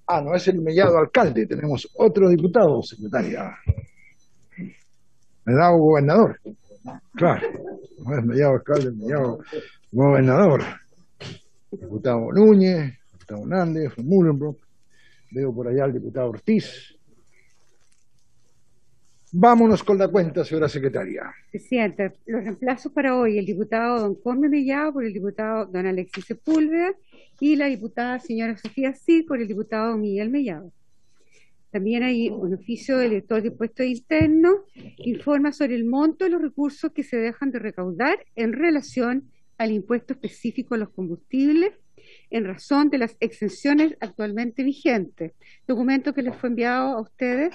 Ah, no es el Mellado alcalde, tenemos otro diputado, secretaria. Mellado gobernador. Claro, no es Mellado alcalde, es Mellado gobernador. Diputado Núñez, diputado Hernández, Mullenbrook, veo por allá al diputado Ortiz. Vámonos con la cuenta, señora secretaria. Presidenta, los reemplazos para hoy, el diputado don Cosme Mellado por el diputado don Alexis Sepúlveda y la diputada señora Sofía Cid por el diputado don Miguel Mellado. También hay un oficio del director de impuestos internos que informa sobre el monto de los recursos que se dejan de recaudar en relación al impuesto específico a los combustibles en razón de las exenciones actualmente vigentes. Documento que les fue enviado a ustedes,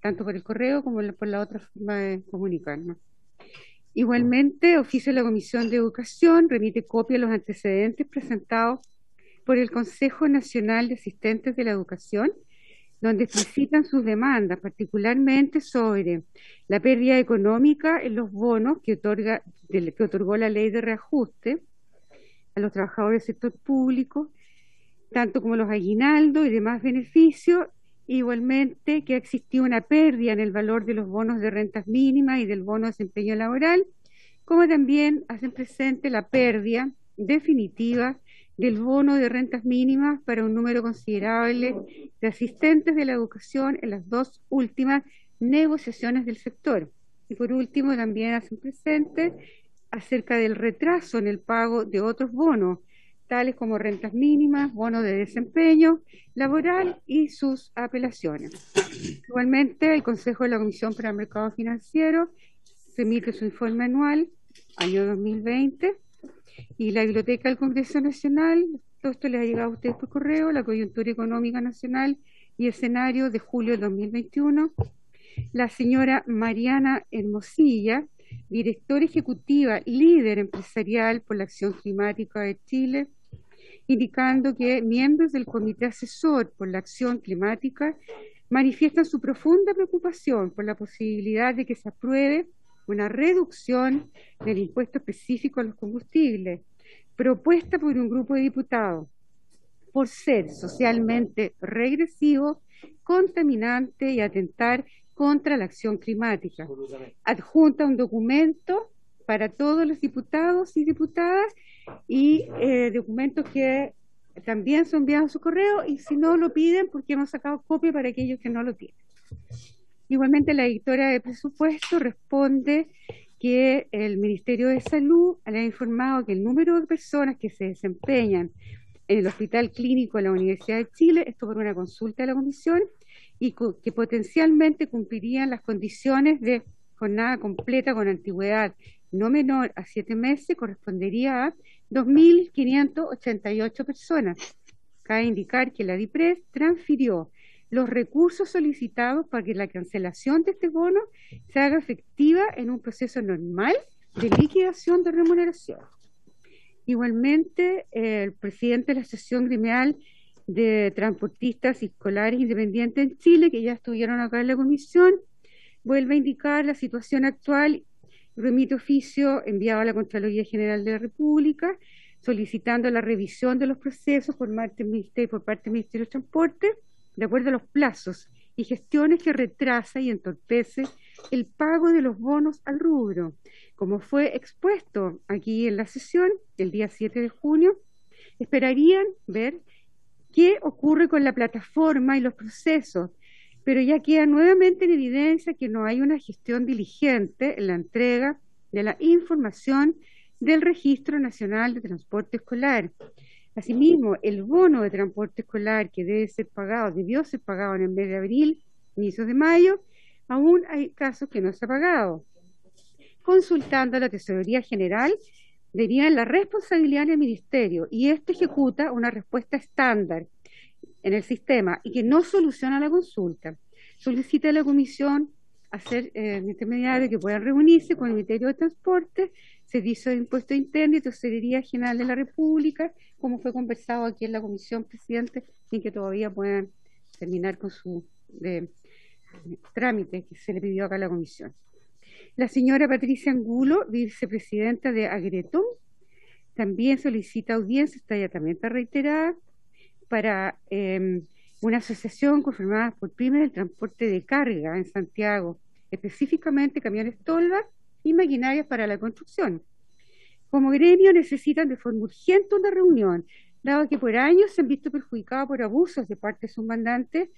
tanto por el correo como por la otra forma de comunicarnos. Igualmente, oficio de la Comisión de Educación remite copia de los antecedentes presentados por el Consejo Nacional de Asistentes de la Educación, donde explicitan sus demandas, particularmente sobre la pérdida económica en los bonos que otorgó la ley de reajuste a los trabajadores del sector público, tanto como los aguinaldos y demás beneficios. Igualmente que ha existido una pérdida en el valor de los bonos de rentas mínimas y del bono de desempeño laboral, como también hacen presente la pérdida definitiva del bono de rentas mínimas para un número considerable de asistentes de la educación en las dos últimas negociaciones del sector. Y por último, también hacen presente acerca del retraso en el pago de otros bonos, tales como rentas mínimas, bonos de desempeño laboral y sus apelaciones. Igualmente, el Consejo de la Comisión para el Mercado Financiero se emite su informe anual, año 2020, y la Biblioteca del Congreso Nacional, todo esto les ha llegado a ustedes por correo, la coyuntura económica nacional y escenario de julio de 2021. La señora Mariana Hermosilla, directora ejecutiva, líder empresarial por la Acción Climática de Chile, indicando que miembros del Comité Asesor por la Acción Climática manifiestan su profunda preocupación por la posibilidad de que se apruebe una reducción del impuesto específico a los combustibles, propuesta por un grupo de diputados, por ser socialmente regresivo, contaminante y atentar contra la acción climática. Adjunta un documento para todos los diputados y diputadas y documentos que también son enviados a su correo y si no lo piden porque hemos sacado copia para aquellos que no lo tienen. Igualmente la editora de presupuesto responde que el Ministerio de Salud le ha informado que el número de personas que se desempeñan en el Hospital Clínico de la Universidad de Chile, esto por una consulta de la comisión, y que potencialmente cumplirían las condiciones de jornada completa con antigüedad no menor a 7 meses, correspondería a 2.588 personas. Cabe indicar que la DIPRES transfirió los recursos solicitados para que la cancelación de este bono se haga efectiva en un proceso normal de liquidación de remuneración. Igualmente, el presidente de la Asociación Gremial de Transportistas Escolares Independientes en Chile, que ya estuvieron acá en la comisión, vuelve a indicar la situación actual, remite oficio enviado a la Contraloría General de la República, solicitando la revisión de los procesos por parte del Ministerio de Transporte, de acuerdo a los plazos y gestiones que retrasa y entorpece el pago de los bonos al rubro. Como fue expuesto aquí en la sesión, el día 7 de junio, esperarían ver qué ocurre con la plataforma y los procesos, pero ya queda nuevamente en evidencia que no hay una gestión diligente en la entrega de la información del Registro Nacional de Transporte Escolar. Asimismo, el bono de transporte escolar que debió ser pagado en el mes de abril, inicios de mayo, aún hay casos que no se ha pagado. Consultando a la Tesorería General, derivan la responsabilidad del Ministerio y este ejecuta una respuesta estándar en el sistema y que no soluciona la consulta. Solicita a la Comisión hacer intermediario que puedan reunirse con el Ministerio de Transporte, Servicio de Impuesto Interno y Tesorería General de la República, como fue conversado aquí en la Comisión, presidente, y que todavía puedan terminar con su trámite que se le pidió acá a la Comisión. La señora Patricia Angulo, vicepresidenta de Agretom, también solicita audiencia, está ya también está reiterada, para una asociación conformada por pymes del transporte de carga en Santiago, específicamente camiones tolva y maquinarias para la construcción. Como gremio necesitan de forma urgente una reunión, dado que por años se han visto perjudicados por abusos de parte de sus mandantes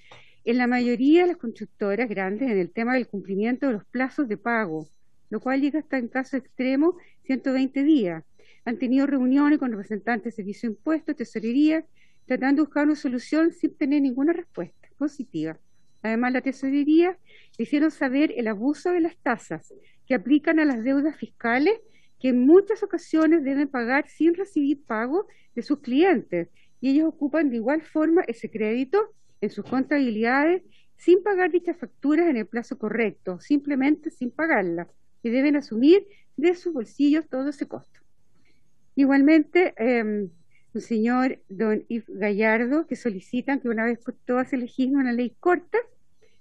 en la mayoría de las constructoras grandes en el tema del cumplimiento de los plazos de pago, lo cual llega hasta en caso extremo 120 días. Han tenido reuniones con representantes de servicio de impuestos, tesorería, tratando de buscar una solución sin tener ninguna respuesta positiva. Además, la tesorería le hicieron saber el abuso de las tasas que aplican a las deudas fiscales que en muchas ocasiones deben pagar sin recibir pago de sus clientes, y ellos ocupan de igual forma ese crédito en sus contabilidades sin pagar dichas facturas en el plazo correcto, simplemente sin pagarlas, y deben asumir de sus bolsillos todo ese costo. Igualmente, el señor don Yves Gallardo, que solicitan que una vez por todas se legisle una ley corta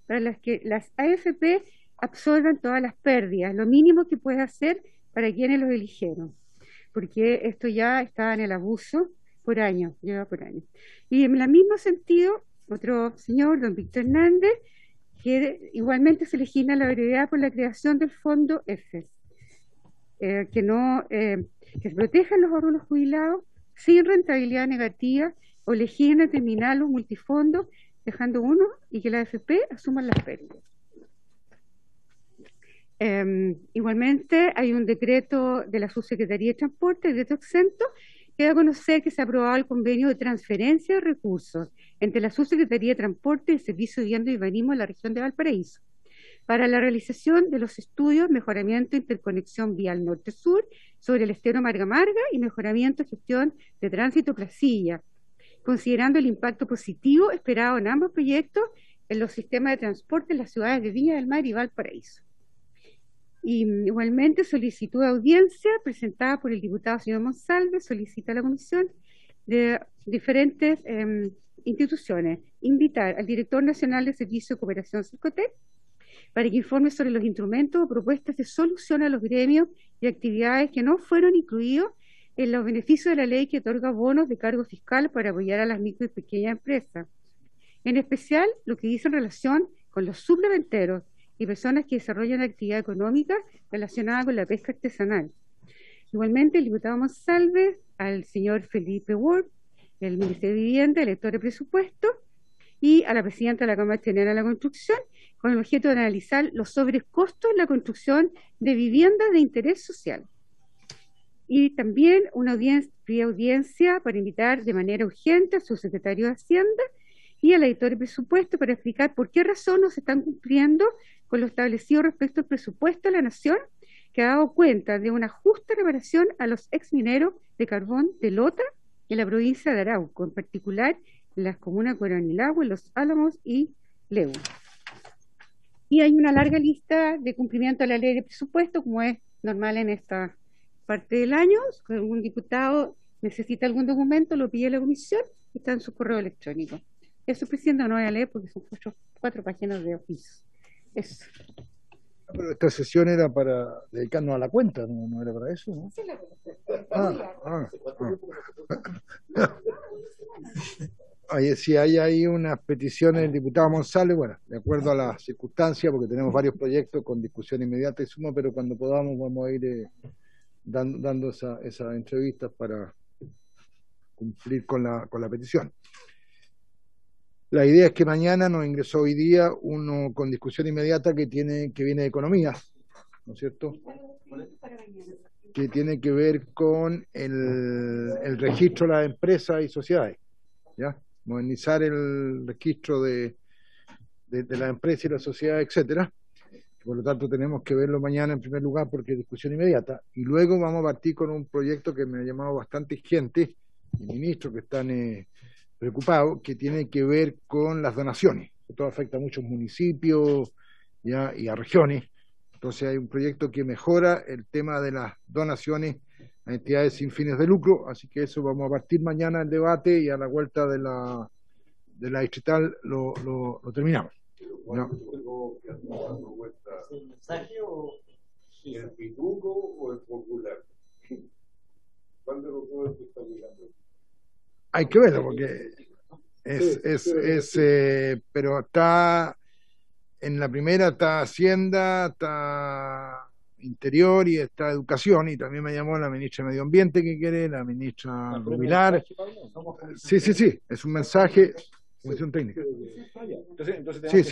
para las que las AFP absorban todas las pérdidas, lo mínimo que puede hacer para quienes los eligieron, porque esto ya está en el abuso por años, lleva por años. Y en el mismo sentido, otro señor, don Víctor Hernández, que igualmente se legisla la brevedad por la creación del fondo F, que se protejan los ahorros jubilados sin rentabilidad negativa o legislen a terminar los multifondos, dejando uno y que la AFP asuman las pérdidas. Igualmente hay un decreto de la Subsecretaría de Transporte, decreto exento, que da a conocer que se ha aprobado el convenio de transferencia de recursos entre la Subsecretaría de Transporte y el Servicio de Vivienda y Urbanismo de la región de Valparaíso para la realización de los estudios mejoramiento e interconexión vial norte-sur sobre el estero Marga Marga y mejoramiento de gestión de tránsito Placilla, considerando el impacto positivo esperado en ambos proyectos en los sistemas de transporte en las ciudades de Viña del Mar y Valparaíso. Y igualmente solicitud de audiencia presentada por el diputado señor Monsalve solicita a la comisión de diferentes instituciones invitar al director nacional de Servicio de Cooperación Cercotec para que informe sobre los instrumentos o propuestas de solución a los gremios y actividades que no fueron incluidos en los beneficios de la ley que otorga bonos de cargo fiscal para apoyar a las micro y pequeñas empresas. En especial, lo que dice en relación con los suplementeros y personas que desarrollan actividad económica relacionada con la pesca artesanal. Igualmente, el diputado Monsalve, al señor Felipe Ward, del Ministerio de Vivienda, elector de presupuesto, y a la presidenta de la Cámara Chilena de la Construcción, con el objeto de analizar los sobrecostos en la construcción de viviendas de interés social. Y también una audiencia para invitar de manera urgente a su secretario de Hacienda y al editor de presupuesto para explicar por qué razón no se están cumpliendo con lo establecido respecto al presupuesto de la Nación, que ha dado cuenta de una justa reparación a los exmineros de carbón de Lota en la provincia de Arauco, en particular en las comunas de Coronilagua, Los Álamos y Leu. Y hay una larga lista de cumplimiento de la ley de presupuesto, como es normal en esta parte del año. Si algún diputado necesita algún documento, lo pide a la comisión, está en su correo electrónico. Eso, presidente, no voy a leer porque son cuatro páginas de oficio. Eso. Pero esta sesión era para dedicarnos a la cuenta, no era para eso, ¿no? Sí, la si hay ahí unas peticiones del diputado Monsalve, bueno, de acuerdo a las circunstancias, porque tenemos varios proyectos con discusión inmediata y suma, pero cuando podamos vamos a ir dando esas entrevistas para cumplir con la petición. La idea es que mañana nos ingresó hoy día uno con discusión inmediata que viene de economía, ¿no es cierto? Que tiene que ver con el registro de las empresas y sociedades, ¿ya? Modernizar el registro de las empresas y las sociedades, etcétera. Por lo tanto, tenemos que verlo mañana en primer lugar porque es discusión inmediata. Y luego vamos a partir con un proyecto que me ha llamado bastante gente, y ministros que están preocupados, que tiene que ver con las donaciones. Esto afecta a muchos municipios, ¿ya? Y a regiones. Entonces hay un proyecto que mejora el tema de las donaciones a entidades sin fines de lucro, así que eso vamos a partir mañana el debate y a la vuelta de la distrital lo terminamos. ¿No? ¿El pituco o el popular? ¿Cuál de los dos está mirando? Hay que verlo porque Pero está en la primera, está Hacienda, está Interior y está Educación, y también me llamó la ministra de Medio Ambiente que quiere, la ministra Rubilar. Sí, es un mensaje, comisión técnica. Sí, es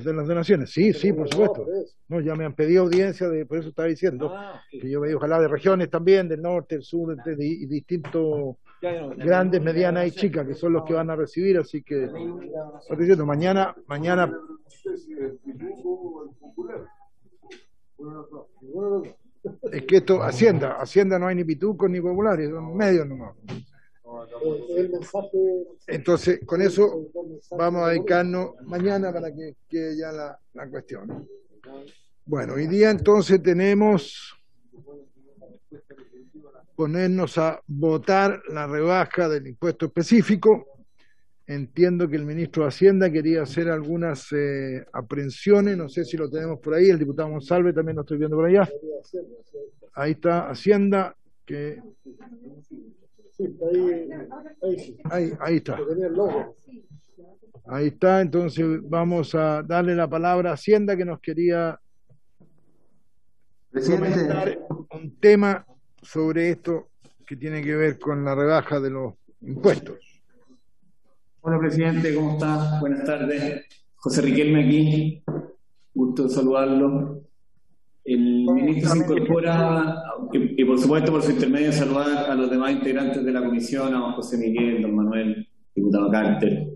de las donaciones, sí, por supuesto. No, ya me han pedido audiencia, por eso estaba diciendo, que yo veía ojalá de regiones también, del norte, del sur, y distintos grandes, medianas y chicas, que son los que van a recibir, así que, estoy diciendo, mañana es que esto, Hacienda no hay ni pitucos ni populares, son medios nomás. Entonces, con eso vamos a dedicarnos mañana para que quede ya la cuestión. Bueno, hoy día entonces tenemos ponernos a votar la rebaja del impuesto específico. Entiendo que el ministro de Hacienda quería hacer algunas aprehensiones, no sé si lo tenemos por ahí, el diputado Monsalve también lo estoy viendo por allá. Ahí está Hacienda, que... Ahí está. Ahí está, entonces vamos a darle la palabra a Hacienda, que nos quería comentar un tema sobre esto que tiene que ver con la rebaja de los impuestos. Hola, presidente, ¿cómo está? Buenas tardes. José Riquelme aquí, gusto saludarlo. El ministro se incorpora, y por supuesto por su intermedio saludar a los demás integrantes de la comisión, a don José Miguel, don Manuel, diputado Carter.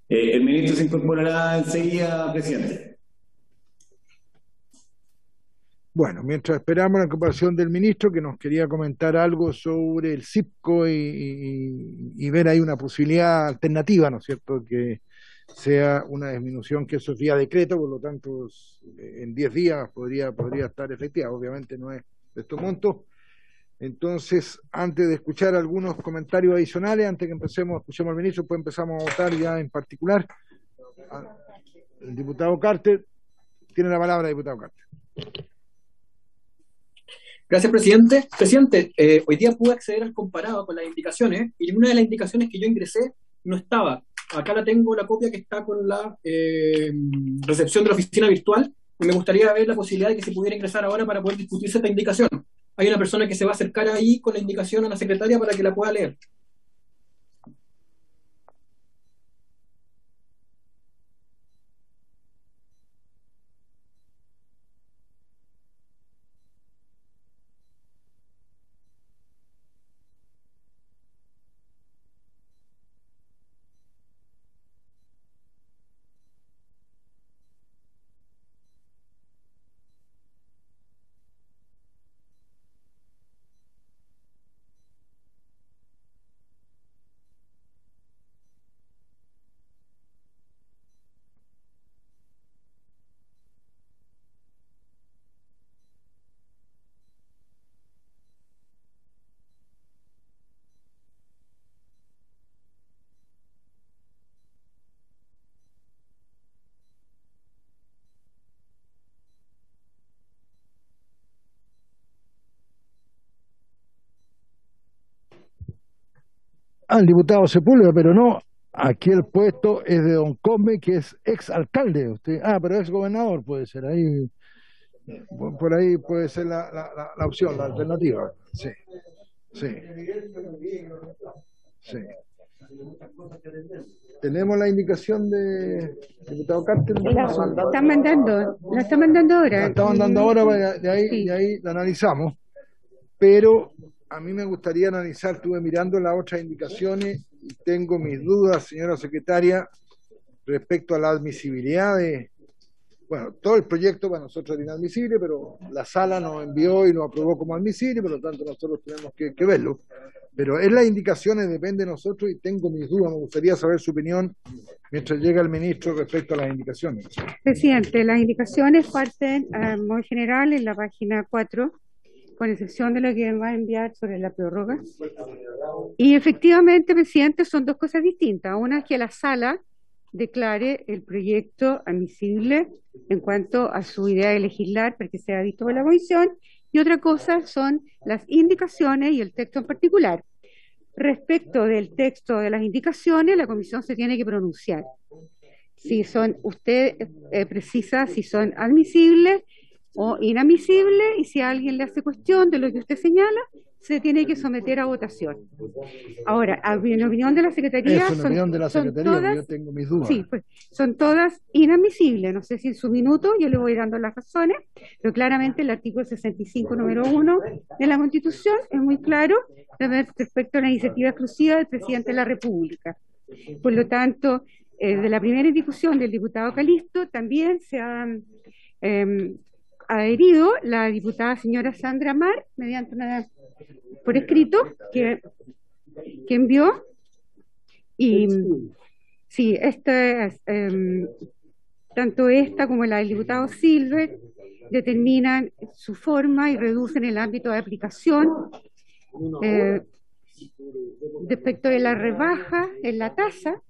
El ministro se incorporará enseguida, presidente. Bueno, mientras esperamos la incorporación del ministro, que nos quería comentar algo sobre el CIPCO y ver ahí una posibilidad alternativa, ¿no es cierto?, que sea una disminución que eso es vía decreto, por lo tanto en 10 días podría estar efectiva, obviamente no es de estos montos. Entonces, antes de escuchar algunos comentarios adicionales, antes que escuchemos al ministro, pues empezamos a votar ya en particular. El diputado Carter, tiene la palabra, diputado Carter. Gracias, presidente. Presidente, hoy día pude acceder al comparado con las indicaciones y una de las indicaciones que yo ingresé no estaba. Acá la tengo, la copia que está con la recepción de la oficina virtual, y me gustaría ver la posibilidad de que se pudiera ingresar ahora para poder discutirse esta indicación. Hay una persona que se va a acercar ahí con la indicación a la secretaria para que la pueda leer. El diputado Sepúlveda, pero no, aquí el puesto es de don Cosme, que es ex alcalde. Pero ex gobernador puede ser, ahí por ahí puede ser la opción, la alternativa. Sí. Tenemos la indicación de diputado Carter. La está mandando ahora. La está mandando ahora, de ahí la analizamos, pero a mí me gustaría analizar, estuve mirando las otras indicaciones y tengo mis dudas, señora secretaria, respecto a la admisibilidad todo el proyecto para nosotros es inadmisible, pero la sala nos envió y nos aprobó como admisible, por lo tanto nosotros tenemos que verlo. Pero en las indicaciones depende de nosotros y tengo mis dudas, me gustaría saber su opinión mientras llega el ministro respecto a las indicaciones. Presidente, las indicaciones parten muy general en la página 4, con excepción de lo que me va a enviar sobre la prórroga. Y efectivamente, presidente, son dos cosas distintas. Una es que la sala declare el proyecto admisible en cuanto a su idea de legislar, porque sea visto por la comisión, y otra cosa son las indicaciones y el texto en particular. Respecto del texto de las indicaciones, la comisión se tiene que pronunciar. Si son, usted precisa si son admisibles o inadmisibles, y si alguien le hace cuestión de lo que usted señala, se tiene que someter a votación. Ahora, en opinión de la Secretaría, Eso, en opinión de la Secretaría, todas, yo tengo mis dudas. sí, pues, son todas inadmisibles. No sé si en su minuto yo le voy dando las razones, pero claramente el artículo 65, número 1 de la Constitución es muy claro respecto a la iniciativa exclusiva del presidente de la República. Por lo tanto, de la primera discusión del diputado Calisto también se ha adherido la diputada señora Sandra Mar, mediante una por escrito que envió, y sí, tanto esta como la del diputado Silver determinan su forma y reducen el ámbito de aplicación respecto de la rebaja en la tasa,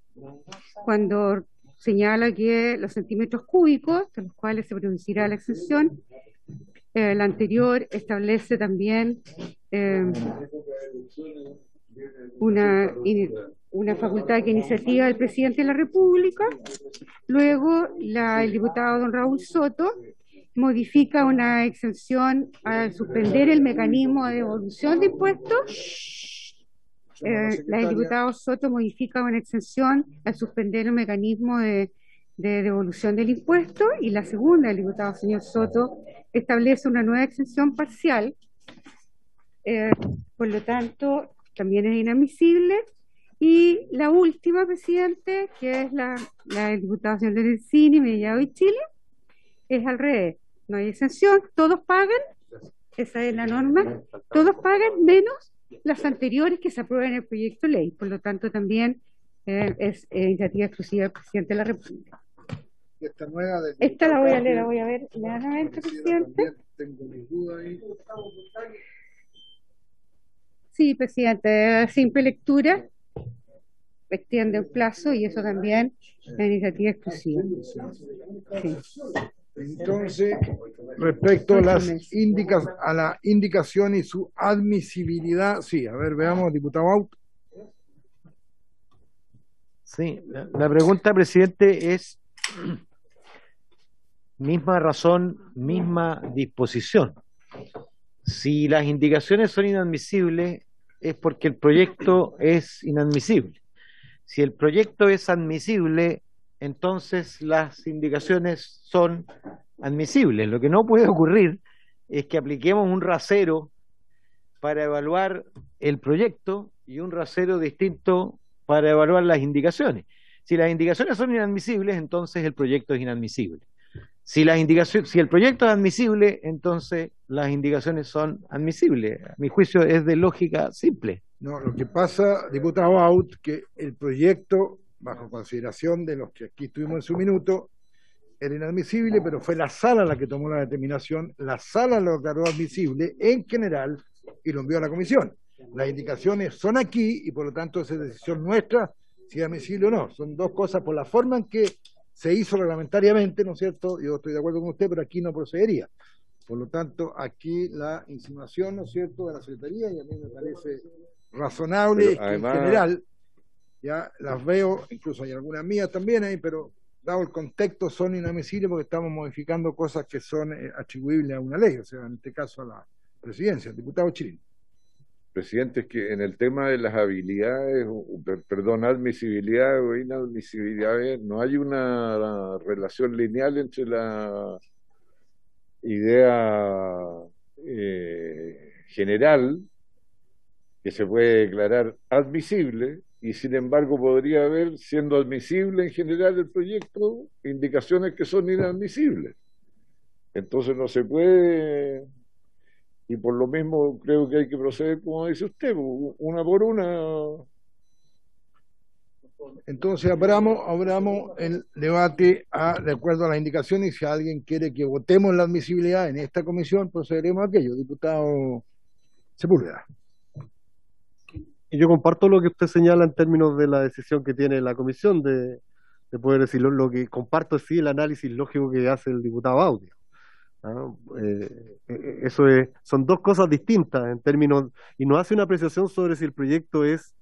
cuando señala que los centímetros cúbicos, de los cuales se producirá la exención, la anterior establece también una facultad que iniciativa del presidente de la República. Luego, el diputado don Raúl Soto modifica una exención al suspender el mecanismo de devolución de impuestos. El diputado Soto modifica una exención al suspender el mecanismo de devolución del impuesto, y la segunda, el diputado señor Soto, establece una nueva exención parcial. Por lo tanto, también es inadmisible. Y la última, presidente, que es la del diputado señor Lorenzini, Mellado y Chile, es al revés. No hay exención, todos pagan, esa es la norma, todos pagan menos las anteriores que se aprueban en el proyecto de ley. Por lo tanto, también es iniciativa exclusiva del presidente de la República. Esta la voy a ver claramente, presidente. Tengo mis dudas ahí. Sí, presidente, simple lectura, extiende el plazo, y eso también es iniciativa exclusiva. Sí. Entonces, respecto a la indicación y su admisibilidad, sí, a ver, veamos, diputado Aut. Sí, la pregunta, presidente, es misma razón, misma disposición. Si las indicaciones son inadmisibles, es porque el proyecto es inadmisible. Si el proyecto es admisible, entonces las indicaciones son admisibles. Lo que no puede ocurrir es que apliquemos un rasero para evaluar el proyecto y un rasero distinto para evaluar las indicaciones. Si las indicaciones son inadmisibles, entonces el proyecto es inadmisible. Si el proyecto es admisible, entonces las indicaciones son admisibles. A mi juicio es de lógica simple. No, lo que pasa, diputado Aut, que el proyecto, bajo consideración de los que aquí estuvimos en su minuto, era inadmisible, pero fue la sala la que tomó la determinación. La sala lo declaró admisible en general y lo envió a la comisión. Las indicaciones son aquí y por lo tanto esa decisión nuestra, si es admisible o no. Son dos cosas por la forma en que se hizo reglamentariamente, ¿no es cierto? Yo estoy de acuerdo con usted, pero aquí no procedería. Por lo tanto, aquí la insinuación, ¿no es cierto?, de la Secretaría, y a mí me parece razonable, además, que en general, ya las veo, incluso hay algunas mías también ahí, pero dado el contexto son inadmisibles porque estamos modificando cosas que son atribuibles a una ley, o sea, en este caso a la presidencia. El diputado Chirino. Presidente, es que en el tema de las habilidades, admisibilidad o inadmisibilidad, no hay una relación lineal entre la idea general, que se puede declarar admisible, y sin embargo podría haber, siendo admisible en general el proyecto, indicaciones que son inadmisibles. Entonces no se puede... Y por lo mismo creo que hay que proceder como dice usted, una por una. Entonces abramos el debate de acuerdo a las indicaciones, y si alguien quiere que votemos la admisibilidad en esta comisión, procederemos a aquello. Diputado Sepúlveda. Y yo comparto lo que usted señala en términos de la decisión que tiene la comisión de poder decirlo. Lo que comparto es sí el análisis lógico que hace el diputado Audio. Son dos cosas distintas en términos, y no hace una apreciación sobre si el proyecto es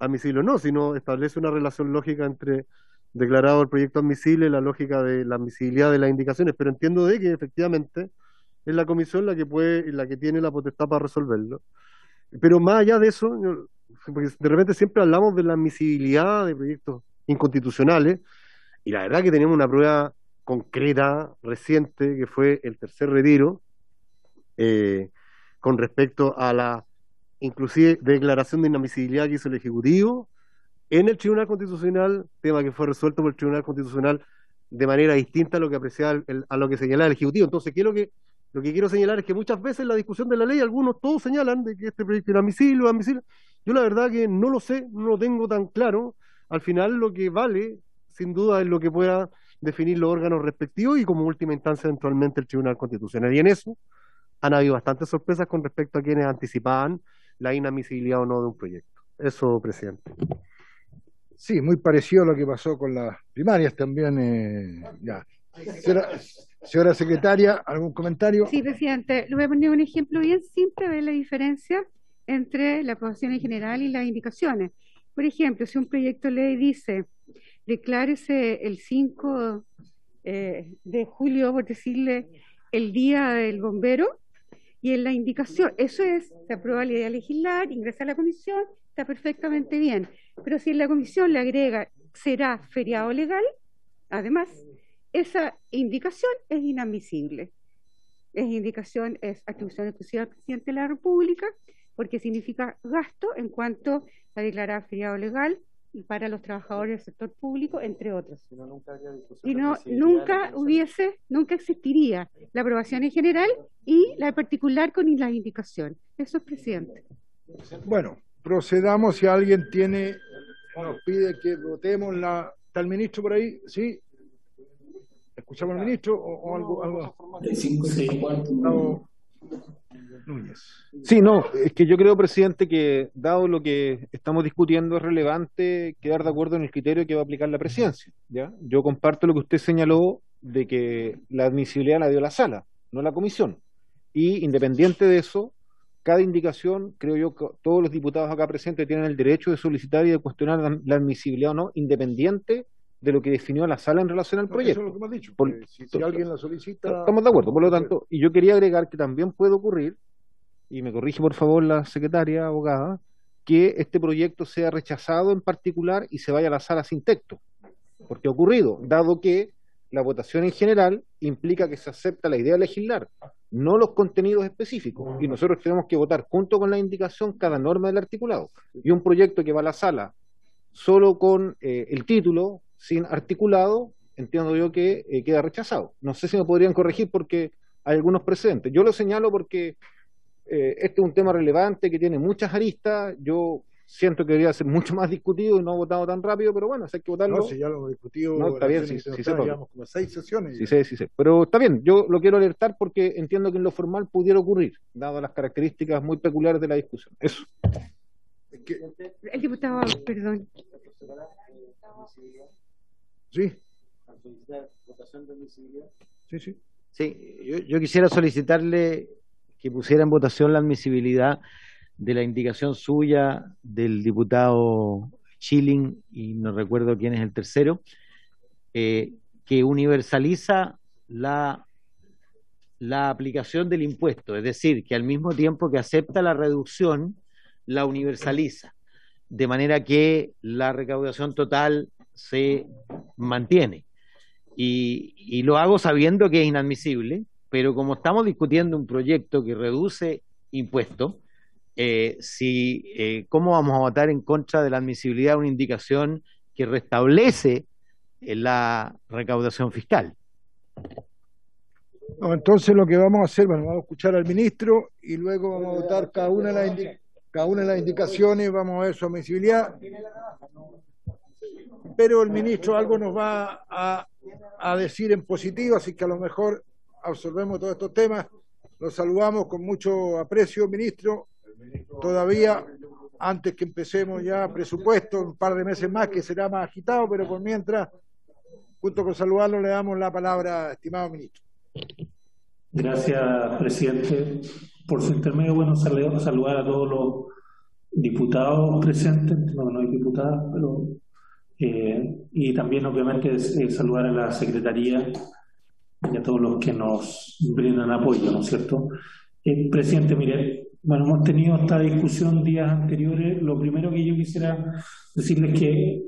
admisible o no, sino establece una relación lógica entre declarado el proyecto admisible y la lógica de la admisibilidad de las indicaciones, pero entiendo de que efectivamente es la comisión la que tiene la potestad para resolverlo. Pero más allá de eso, porque de repente siempre hablamos de la admisibilidad de proyectos inconstitucionales, y la verdad que tenemos una prueba concreta, reciente, que fue el tercer retiro, con respecto a la inclusive declaración de inadmisibilidad que hizo el Ejecutivo en el Tribunal Constitucional, tema que fue resuelto por el Tribunal Constitucional de manera distinta a lo que apreciaba a lo que señalaba el Ejecutivo. Entonces, lo que quiero señalar es que muchas veces en la discusión de la ley, todos señalan de que este proyecto era admisible o admisible. Yo la verdad que no lo sé, no lo tengo tan claro. Al final lo que vale, sin duda, es lo que pueda definir los órganos respectivos y como última instancia eventualmente el Tribunal Constitucional. Y en eso han habido bastantes sorpresas con respecto a quienes anticipaban la inadmisibilidad o no de un proyecto. Eso, presidente. Sí, muy parecido a lo que pasó con las primarias también. Ya. Señora secretaria, ¿algún comentario? Sí, presidente. Le voy a poner un ejemplo bien simple de la diferencia entre la aprobación en general y las indicaciones. Por ejemplo, si un proyecto de ley dice, declárese el 5 de julio, por decirle, el día del bombero, y en la indicación, eso es, se aprueba la idea de legislar, ingresa a la comisión, está perfectamente bien. Pero si en la comisión le agrega, será feriado legal, además, esa indicación es inadmisible. Es atribución exclusiva al presidente de la República, porque significa gasto en cuanto a declarar feriado legal para los trabajadores del sector público, entre otros. Y nunca existiría la aprobación en general y la particular con la indicación. Eso es, presidente. Bueno, procedamos. Si alguien nos pide que votemos ¿Está el ministro por ahí? ¿Sí? ¿Escuchamos al ministro o algo? De 5, 6, 4. Núñez. Sí, no, es que yo creo, presidente, que dado lo que estamos discutiendo es relevante quedar de acuerdo en el criterio que va a aplicar la presidencia, ¿ya? Yo comparto lo que usted señaló de que la admisibilidad la dio la sala, no la comisión. Y independiente de eso, cada indicación, creo yo que todos los diputados acá presentes tienen el derecho de solicitar y de cuestionar la admisibilidad o no, independiente de lo que definió la sala en relación al proyecto. Eso es lo que me has dicho. Si alguien la solicita... Estamos de acuerdo, por lo tanto, y yo quería agregar que también puede ocurrir, y me corrige por favor la secretaria abogada, que este proyecto sea rechazado en particular y se vaya a la sala sin texto, porque ha ocurrido, dado que la votación en general implica que se acepta la idea de legislar, no los contenidos específicos, y nosotros tenemos que votar junto con la indicación cada norma del articulado, y un proyecto que va a la sala solo con el título, sin articulado, entiendo yo que queda rechazado. No sé si me podrían corregir porque hay algunos precedentes. Yo lo señalo porque este es un tema relevante que tiene muchas aristas. Yo siento que debería ser mucho más discutido y no votado tan rápido, pero bueno, hay que votarlo. No, si ya lo hemos discutido. No, está bien, sí, llevamos como 6 sesiones. Sí. Pero está bien, yo lo quiero alertar porque entiendo que en lo formal pudiera ocurrir, dado las características muy peculiares de la discusión. Eso. El diputado, perdón. Sí. Sí. Yo quisiera solicitarle que pusiera en votación la admisibilidad de la indicación suya del diputado Schilling, y no recuerdo quién es el tercero, que universaliza la aplicación del impuesto, es decir, que al mismo tiempo que acepta la reducción, la universaliza, de manera que la recaudación total se mantiene. Y lo hago sabiendo que es inadmisible, pero como estamos discutiendo un proyecto que reduce impuestos, ¿cómo vamos a votar en contra de la admisibilidad de una indicación que restablece la recaudación fiscal? No, entonces lo que vamos a hacer, vamos a escuchar al ministro y luego vamos a votar cada una de las indicaciones, vamos a ver su admisibilidad. Pero el ministro algo nos va a decir en positivo, así que a lo mejor absorbemos todos estos temas. Lo saludamos con mucho aprecio, ministro. Todavía, antes que empecemos ya presupuesto, un par de meses más que será más agitado, pero por mientras, junto con saludarlo, le damos la palabra, estimado ministro. Gracias, presidente. Por su intermedio, bueno, saludar a todos diputados presentes, no hay diputadas, pero y también obviamente saludar a la Secretaría y a todos los que nos brindan apoyo, ¿no es cierto? Presidente, mire, bueno, hemos tenido esta discusión días anteriores. Lo primero que yo quisiera decirles es que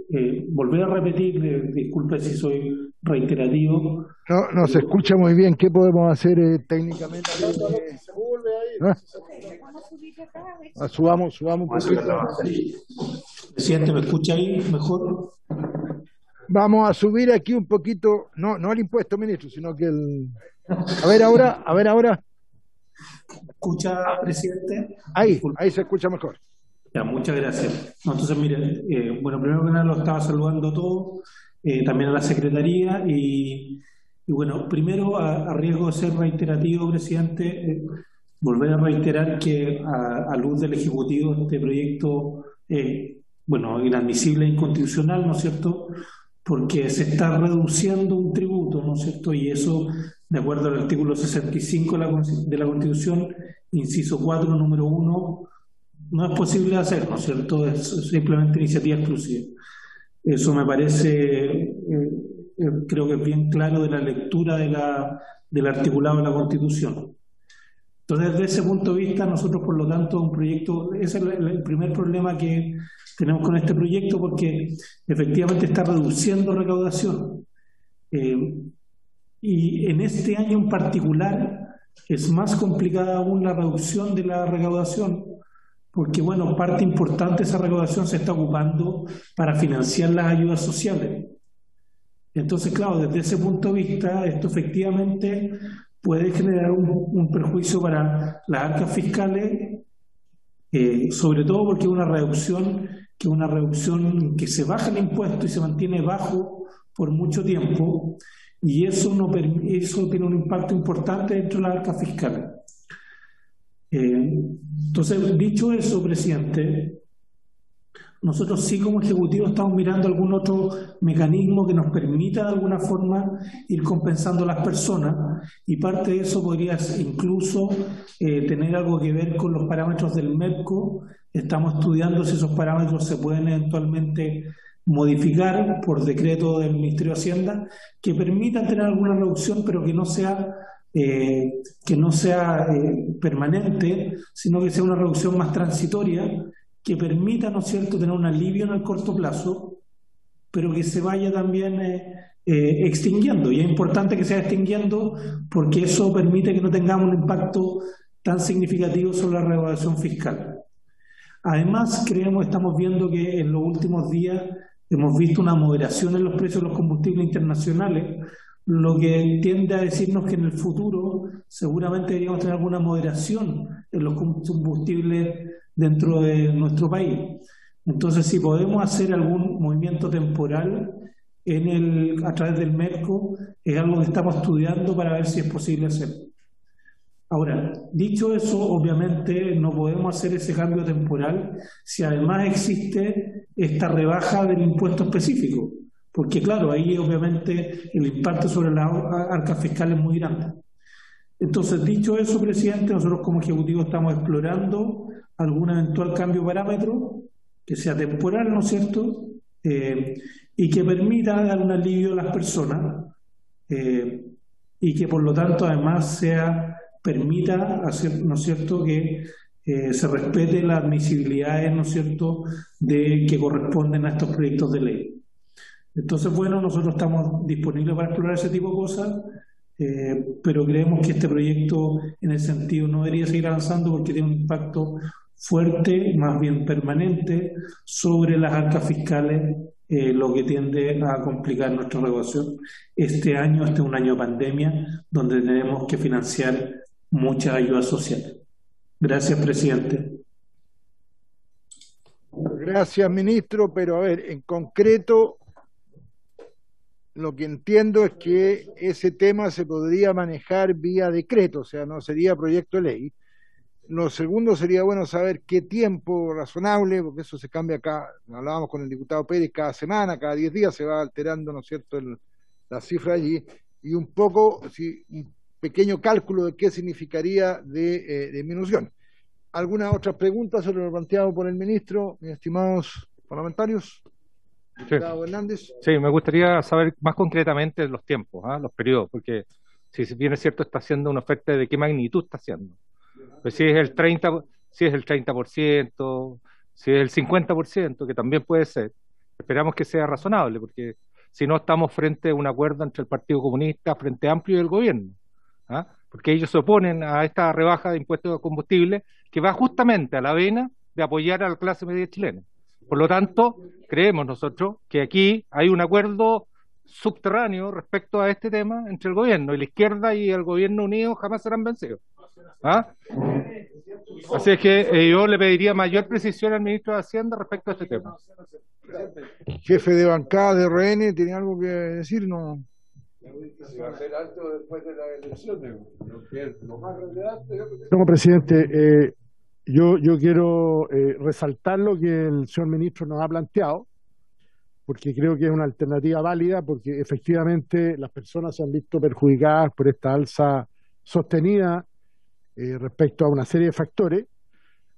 volver a repetir, disculpe si soy reiterativo. No se escucha muy bien. ¿Qué podemos hacer técnicamente? Subamos un poquito. Presidente, ¿me escucha ahí mejor? Vamos a subir aquí un poquito, no el impuesto, ministro, sino que el... A ver ahora. ¿Me escucha, presidente? Ahí se escucha mejor. Ya, muchas gracias. No, entonces, mire, bueno, primero que nada lo estaba saludando a todos, también a la Secretaría y bueno, primero, a riesgo de ser reiterativo, presidente, volver a reiterar que a luz del Ejecutivo este proyecto, bueno, inadmisible e inconstitucional, ¿no es cierto?, porque se está reduciendo un tributo, ¿no es cierto?, y eso, de acuerdo al artículo 65 de la Constitución, inciso 4, número 1, no es posible hacer, ¿no es cierto?, es simplemente iniciativa exclusiva. Eso me parece, creo que es bien claro de la lectura del articulado de la Constitución. Entonces, desde ese punto de vista, nosotros, por lo tanto, un proyecto, ese es el primer problema que tenemos con este proyecto, porque efectivamente está reduciendo recaudación. Y en este año en particular es más complicada aún la reducción de la recaudación, porque, bueno, parte importante de esa recaudación se está ocupando para financiar las ayudas sociales. Entonces, claro, desde ese punto de vista, esto efectivamente puede generar un perjuicio para las arcas fiscales, sobre todo porque es una reducción que se baja el impuesto y se mantiene bajo por mucho tiempo, y eso tiene un impacto importante dentro de las arcas fiscales. Entonces, dicho eso, presidente, nosotros sí como Ejecutivo estamos mirando algún otro mecanismo que nos permita de alguna forma ir compensando a las personas, y parte de eso podría incluso tener algo que ver con los parámetros del MEPCO. Estamos estudiando si esos parámetros se pueden eventualmente modificar por decreto del Ministerio de Hacienda, que permitan tener alguna reducción, pero que no sea permanente, sino que sea una reducción más transitoria, que permita, ¿no es cierto?, tener un alivio en el corto plazo, pero que se vaya también extinguiendo. Y es importante que se vaya extinguiendo porque eso permite que no tengamos un impacto tan significativo sobre la recaudación fiscal. Además, estamos viendo que en los últimos días hemos visto una moderación en los precios de los combustibles internacionales, lo que tiende a decirnos que en el futuro seguramente deberíamos tener alguna moderación en los combustibles dentro de nuestro país. Entonces, si podemos hacer algún movimiento temporal a través del MEPCO, es algo que estamos estudiando para ver si es posible hacer. Ahora, dicho eso, obviamente no podemos hacer ese cambio temporal si además existe esta rebaja del impuesto específico, porque claro, ahí obviamente el impacto sobre las arcas fiscales es muy grande. Entonces, dicho eso, presidente, nosotros como Ejecutivo estamos explorando algún eventual cambio de parámetro que sea temporal, ¿no es cierto?, y que permita dar un alivio a las personas, y que por lo tanto además permita hacer, ¿no es cierto?, que se respete las admisibilidades, ¿no es cierto?, que corresponden a estos proyectos de ley. Entonces, bueno, nosotros estamos disponibles para explorar ese tipo de cosas, pero creemos que este proyecto en ese sentido no debería seguir avanzando porque tiene un impacto fuerte, más bien permanente, sobre las arcas fiscales, lo que tiende a complicar nuestra recaudación. Este es un año de pandemia, donde tenemos que financiar muchas ayudas sociales. Gracias, presidente. Gracias, ministro, pero a ver, en concreto, lo que entiendo es que ese tema se podría manejar vía decreto, o sea, no sería proyecto de ley. Lo segundo sería bueno saber qué tiempo razonable, porque eso se cambia acá, hablábamos con el diputado Pérez, cada semana, cada 10 días se va alterando, ¿no es cierto?, la cifra allí, y un poco, un pequeño cálculo de qué significaría de disminución. ¿Alguna otra pregunta sobre lo planteado por el ministro, mis estimados parlamentarios? Diputado Hernández. Sí, me gustaría saber más concretamente los tiempos, los periodos, porque si bien es cierto está haciendo una oferta, ¿de qué magnitud está haciendo? Pues si es el 30%, si es el 50%, que también puede ser, esperamos que sea razonable, porque si no estamos frente a un acuerdo entre el Partido Comunista, Frente Amplio y el gobierno, porque ellos se oponen a esta rebaja de impuestos de combustible que va justamente a la vena de apoyar a la clase media chilena. Por lo tanto, creemos nosotros que aquí hay un acuerdo subterráneo respecto a este tema entre el gobierno, y la izquierda y el gobierno unidos jamás serán vencidos. Así es que yo le pediría mayor precisión al ministro de Hacienda respecto a este tema. Jefe de bancada de RN, ¿tiene algo que decir? No. Va a ser alto después de las elecciones, lo más relevante. No, presidente, yo quiero resaltar lo que el señor ministro nos ha planteado, porque creo que es una alternativa válida, porque efectivamente las personas se han visto perjudicadas por esta alza sostenida respecto a una serie de factores,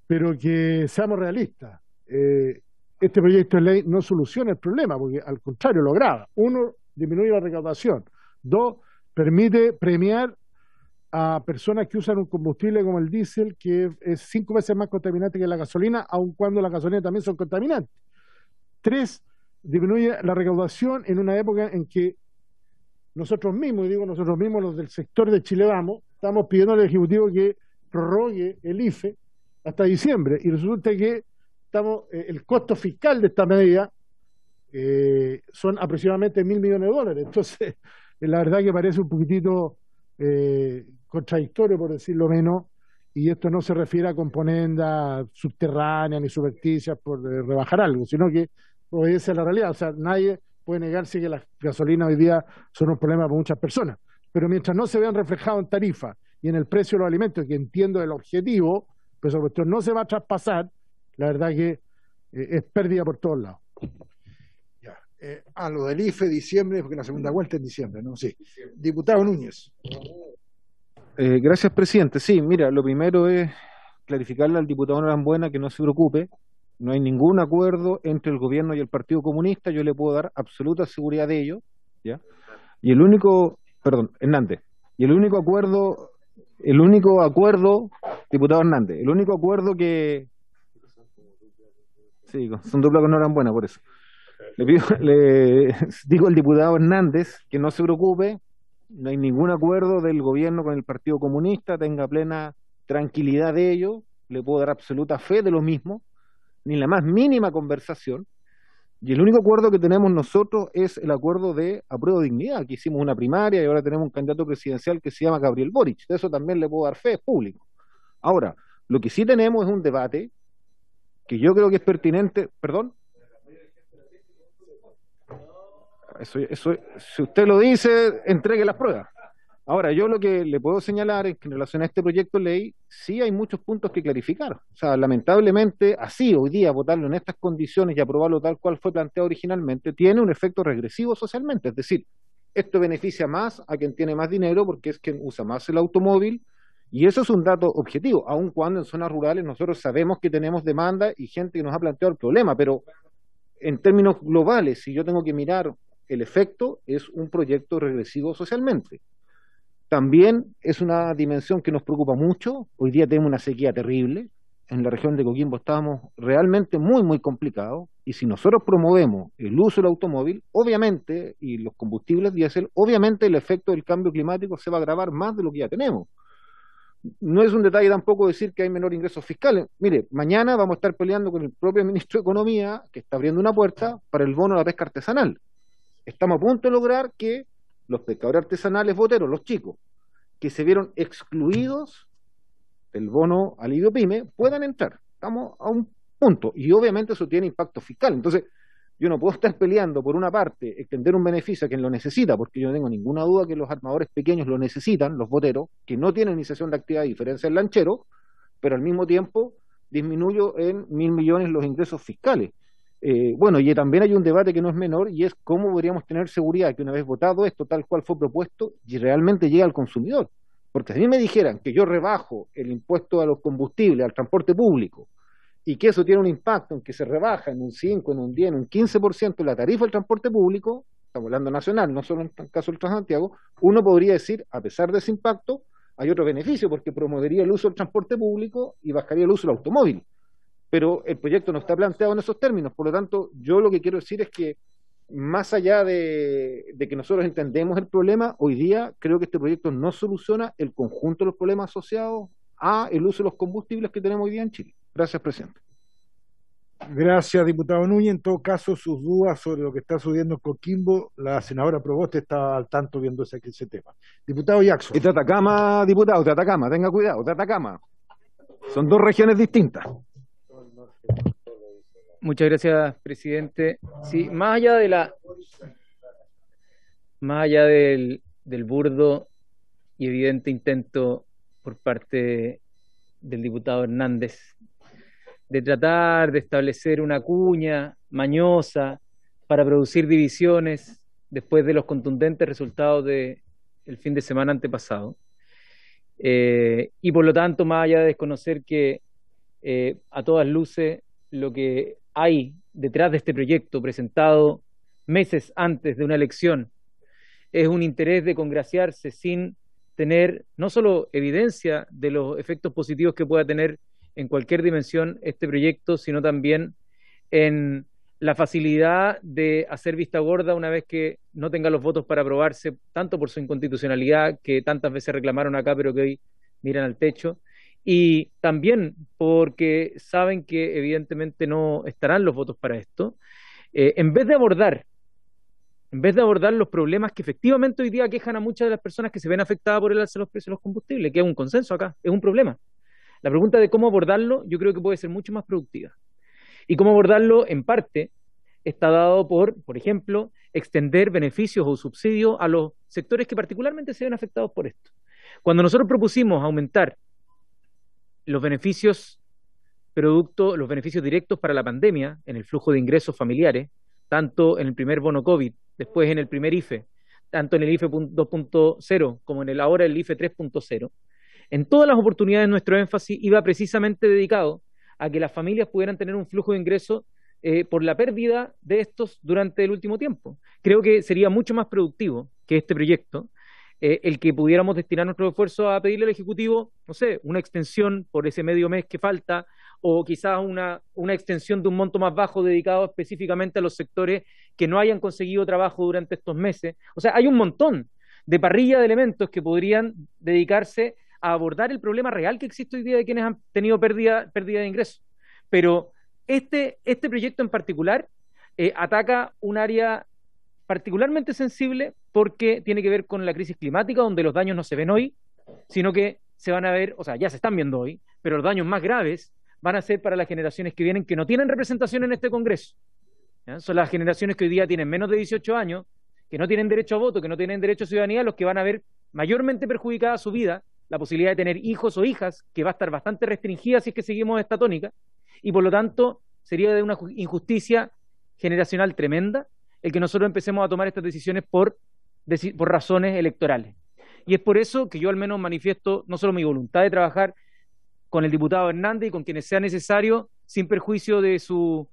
pero que seamos realistas. Este proyecto de ley no soluciona el problema, porque al contrario lo agrava. Uno, disminuye la recaudación. Dos, permite premiar a personas que usan un combustible como el diésel, que es 5 veces más contaminante que la gasolina, aun cuando la gasolina también son contaminantes. Tres, disminuye la recaudación en una época en que nosotros mismos, y digo nosotros mismos, los del sector de Chile Vamos, estamos pidiendo al Ejecutivo que prorrogue el IFE hasta diciembre, y resulta que el costo fiscal de esta medida son aproximadamente $1.000 millones. Entonces, la verdad que parece un poquitito contradictorio, por decirlo menos, y esto no se refiere a componendas subterráneas ni subrepticias por rebajar algo, sino que obedece a la realidad. O sea, nadie puede negarse que las gasolinas hoy día son un problema para muchas personas, pero mientras no se vean reflejados en tarifa y en el precio de los alimentos, que entiendo el objetivo, pues sobre todo no se va a traspasar, la verdad que es pérdida por todos lados. Lo del IFE, diciembre, porque la segunda vuelta es diciembre, ¿no? Sí. Diputado Núñez. Gracias, presidente. Sí, mira, lo primero es clarificarle al diputado Norambuena que no se preocupe, no hay ningún acuerdo entre el gobierno y el Partido Comunista, yo le puedo dar absoluta seguridad de ello, ¿ya? Y el único, perdón, Hernández, y el único acuerdo, diputado Hernández, el único acuerdo que... Sí, son dupla con Norambuena, por eso. Le digo al diputado Hernández que no se preocupe, no hay ningún acuerdo del gobierno con el Partido Comunista, tenga plena tranquilidad de ello, le puedo dar absoluta fe de lo mismo, ni la más mínima conversación, y el único acuerdo que tenemos nosotros es el acuerdo de apruebo dignidad, que hicimos una primaria y ahora tenemos un candidato presidencial que se llama Gabriel Boric, de eso también le puedo dar fe, es público. Ahora, lo que sí tenemos es un debate que yo creo que es pertinente, perdón. Eso, si usted lo dice, entregue las pruebas. Ahora, yo lo que le puedo señalar es que en relación a este proyecto de ley, sí hay muchos puntos que clarificar. O sea, lamentablemente, así hoy día votarlo en estas condiciones y aprobarlo tal cual fue planteado originalmente, tiene un efecto regresivo socialmente. Es decir, esto beneficia más a quien tiene más dinero porque es quien usa más el automóvil, y eso es un dato objetivo, aun cuando en zonas rurales nosotros sabemos que tenemos demanda y gente que nos ha planteado el problema, pero en términos globales, si yo tengo que mirar el efecto, es un proyecto regresivo socialmente. También es una dimensión que nos preocupa mucho. Hoy día tenemos una sequía terrible. En la región de Coquimbo estábamos realmente muy, muy complicados. Y si nosotros promovemos el uso del automóvil, obviamente, y los combustibles diésel, obviamente el efecto del cambio climático se va a agravar más de lo que ya tenemos. No es un detalle tampoco decir que hay menor ingresos fiscales. Mire, mañana vamos a estar peleando con el propio ministro de Economía, que está abriendo una puerta para el bono a la pesca artesanal. Estamos a punto de lograr que los pescadores artesanales boteros, los chicos, que se vieron excluidos del bono alivio pyme, puedan entrar. Estamos a un punto, y obviamente eso tiene impacto fiscal. Entonces, yo no puedo estar peleando por una parte, extender un beneficio a quien lo necesita, porque yo no tengo ninguna duda que los armadores pequeños lo necesitan, los boteros, que no tienen iniciación de actividad a diferencia del lanchero, pero al mismo tiempo disminuyo en 1.000 millones los ingresos fiscales. Bueno, y también hay un debate que no es menor, y es cómo podríamos tener seguridad que una vez votado esto tal cual fue propuesto, y realmente llega al consumidor. Porque si a mí me dijeran que yo rebajo el impuesto a los combustibles, al transporte público, y que eso tiene un impacto en que se rebaja en un 5, en un 10, en un 15% la tarifa del transporte público, estamos hablando nacional, no solo en el caso del Transantiago, uno podría decir, a pesar de ese impacto, hay otro beneficio, porque promovería el uso del transporte público y bajaría el uso del automóvil. Pero el proyecto no está planteado en esos términos, por lo tanto, yo lo que quiero decir es que más allá de que nosotros entendemos el problema, hoy día creo que este proyecto no soluciona el conjunto de los problemas asociados a el uso de los combustibles que tenemos hoy día en Chile. Gracias, presidente. Gracias, diputado Núñez. En todo caso, sus dudas sobre lo que está sucediendo en Coquimbo, la senadora Proboste está al tanto viendo ese tema. Diputado Jackson. Y de Atacama, diputado, de Atacama, tenga cuidado, de Atacama. Son dos regiones distintas. Muchas gracias, presidente. Sí, más allá del burdo y evidente intento por parte del diputado Hernández de tratar de establecer una cuña mañosa para producir divisiones después de los contundentes resultados del fin de semana antepasado, y por lo tanto, más allá de desconocer que a todas luces lo que hay detrás de este proyecto presentado meses antes de una elección es un interés de congraciarse sin tener no solo evidencia de los efectos positivos que pueda tener en cualquier dimensión este proyecto, sino también en la facilidad de hacer vista gorda una vez que no tenga los votos para aprobarse, tanto por su inconstitucionalidad, que tantas veces reclamaron acá, pero que hoy miran al techo, y también porque saben que evidentemente no estarán los votos para esto, en vez de abordar los problemas que efectivamente hoy día aquejan a muchas de las personas que se ven afectadas por el alza de los precios de los combustibles, que es un consenso acá, es un problema. La pregunta de cómo abordarlo yo creo que puede ser mucho más productiva. Y cómo abordarlo, en parte, está dado por ejemplo, extender beneficios o subsidios a los sectores que particularmente se ven afectados por esto. Cuando nosotros propusimos aumentar los beneficios directos para la pandemia en el flujo de ingresos familiares, tanto en el primer bono COVID, después en el primer IFE, tanto en el IFE 2.0 como en ahora el IFE 3.0, en todas las oportunidades nuestro énfasis iba precisamente dedicado a que las familias pudieran tener un flujo de ingresos por la pérdida de estos durante el último tiempo. Creo que sería mucho más productivo que este proyecto el que pudiéramos destinar nuestro esfuerzo a pedirle al Ejecutivo, no sé, una extensión por ese medio mes que falta, o quizás una extensión de un monto más bajo dedicado específicamente a los sectores que no hayan conseguido trabajo durante estos meses. O sea, hay un montón de parrilla de elementos que podrían dedicarse a abordar el problema real que existe hoy día de quienes han tenido pérdida de ingresos. Pero este proyecto en particular ataca un área particularmente sensible porque tiene que ver con la crisis climática, donde los daños no se ven hoy, sino que se van a ver, o sea, ya se están viendo hoy, pero los daños más graves van a ser para las generaciones que vienen, que no tienen representación en este Congreso. ¿Ya? Son las generaciones que hoy día tienen menos de 18 años, que no tienen derecho a voto, que no tienen derecho a ciudadanía, los que van a ver mayormente perjudicada su vida, la posibilidad de tener hijos o hijas, que va a estar bastante restringida si es que seguimos esta tónica, y por lo tanto sería de una injusticia generacional tremenda el que nosotros empecemos a tomar estas decisiones por razones electorales. Y es por eso que yo al menos manifiesto no solo mi voluntad de trabajar con el diputado Hernández y con quienes sea necesario, sin perjuicio de sus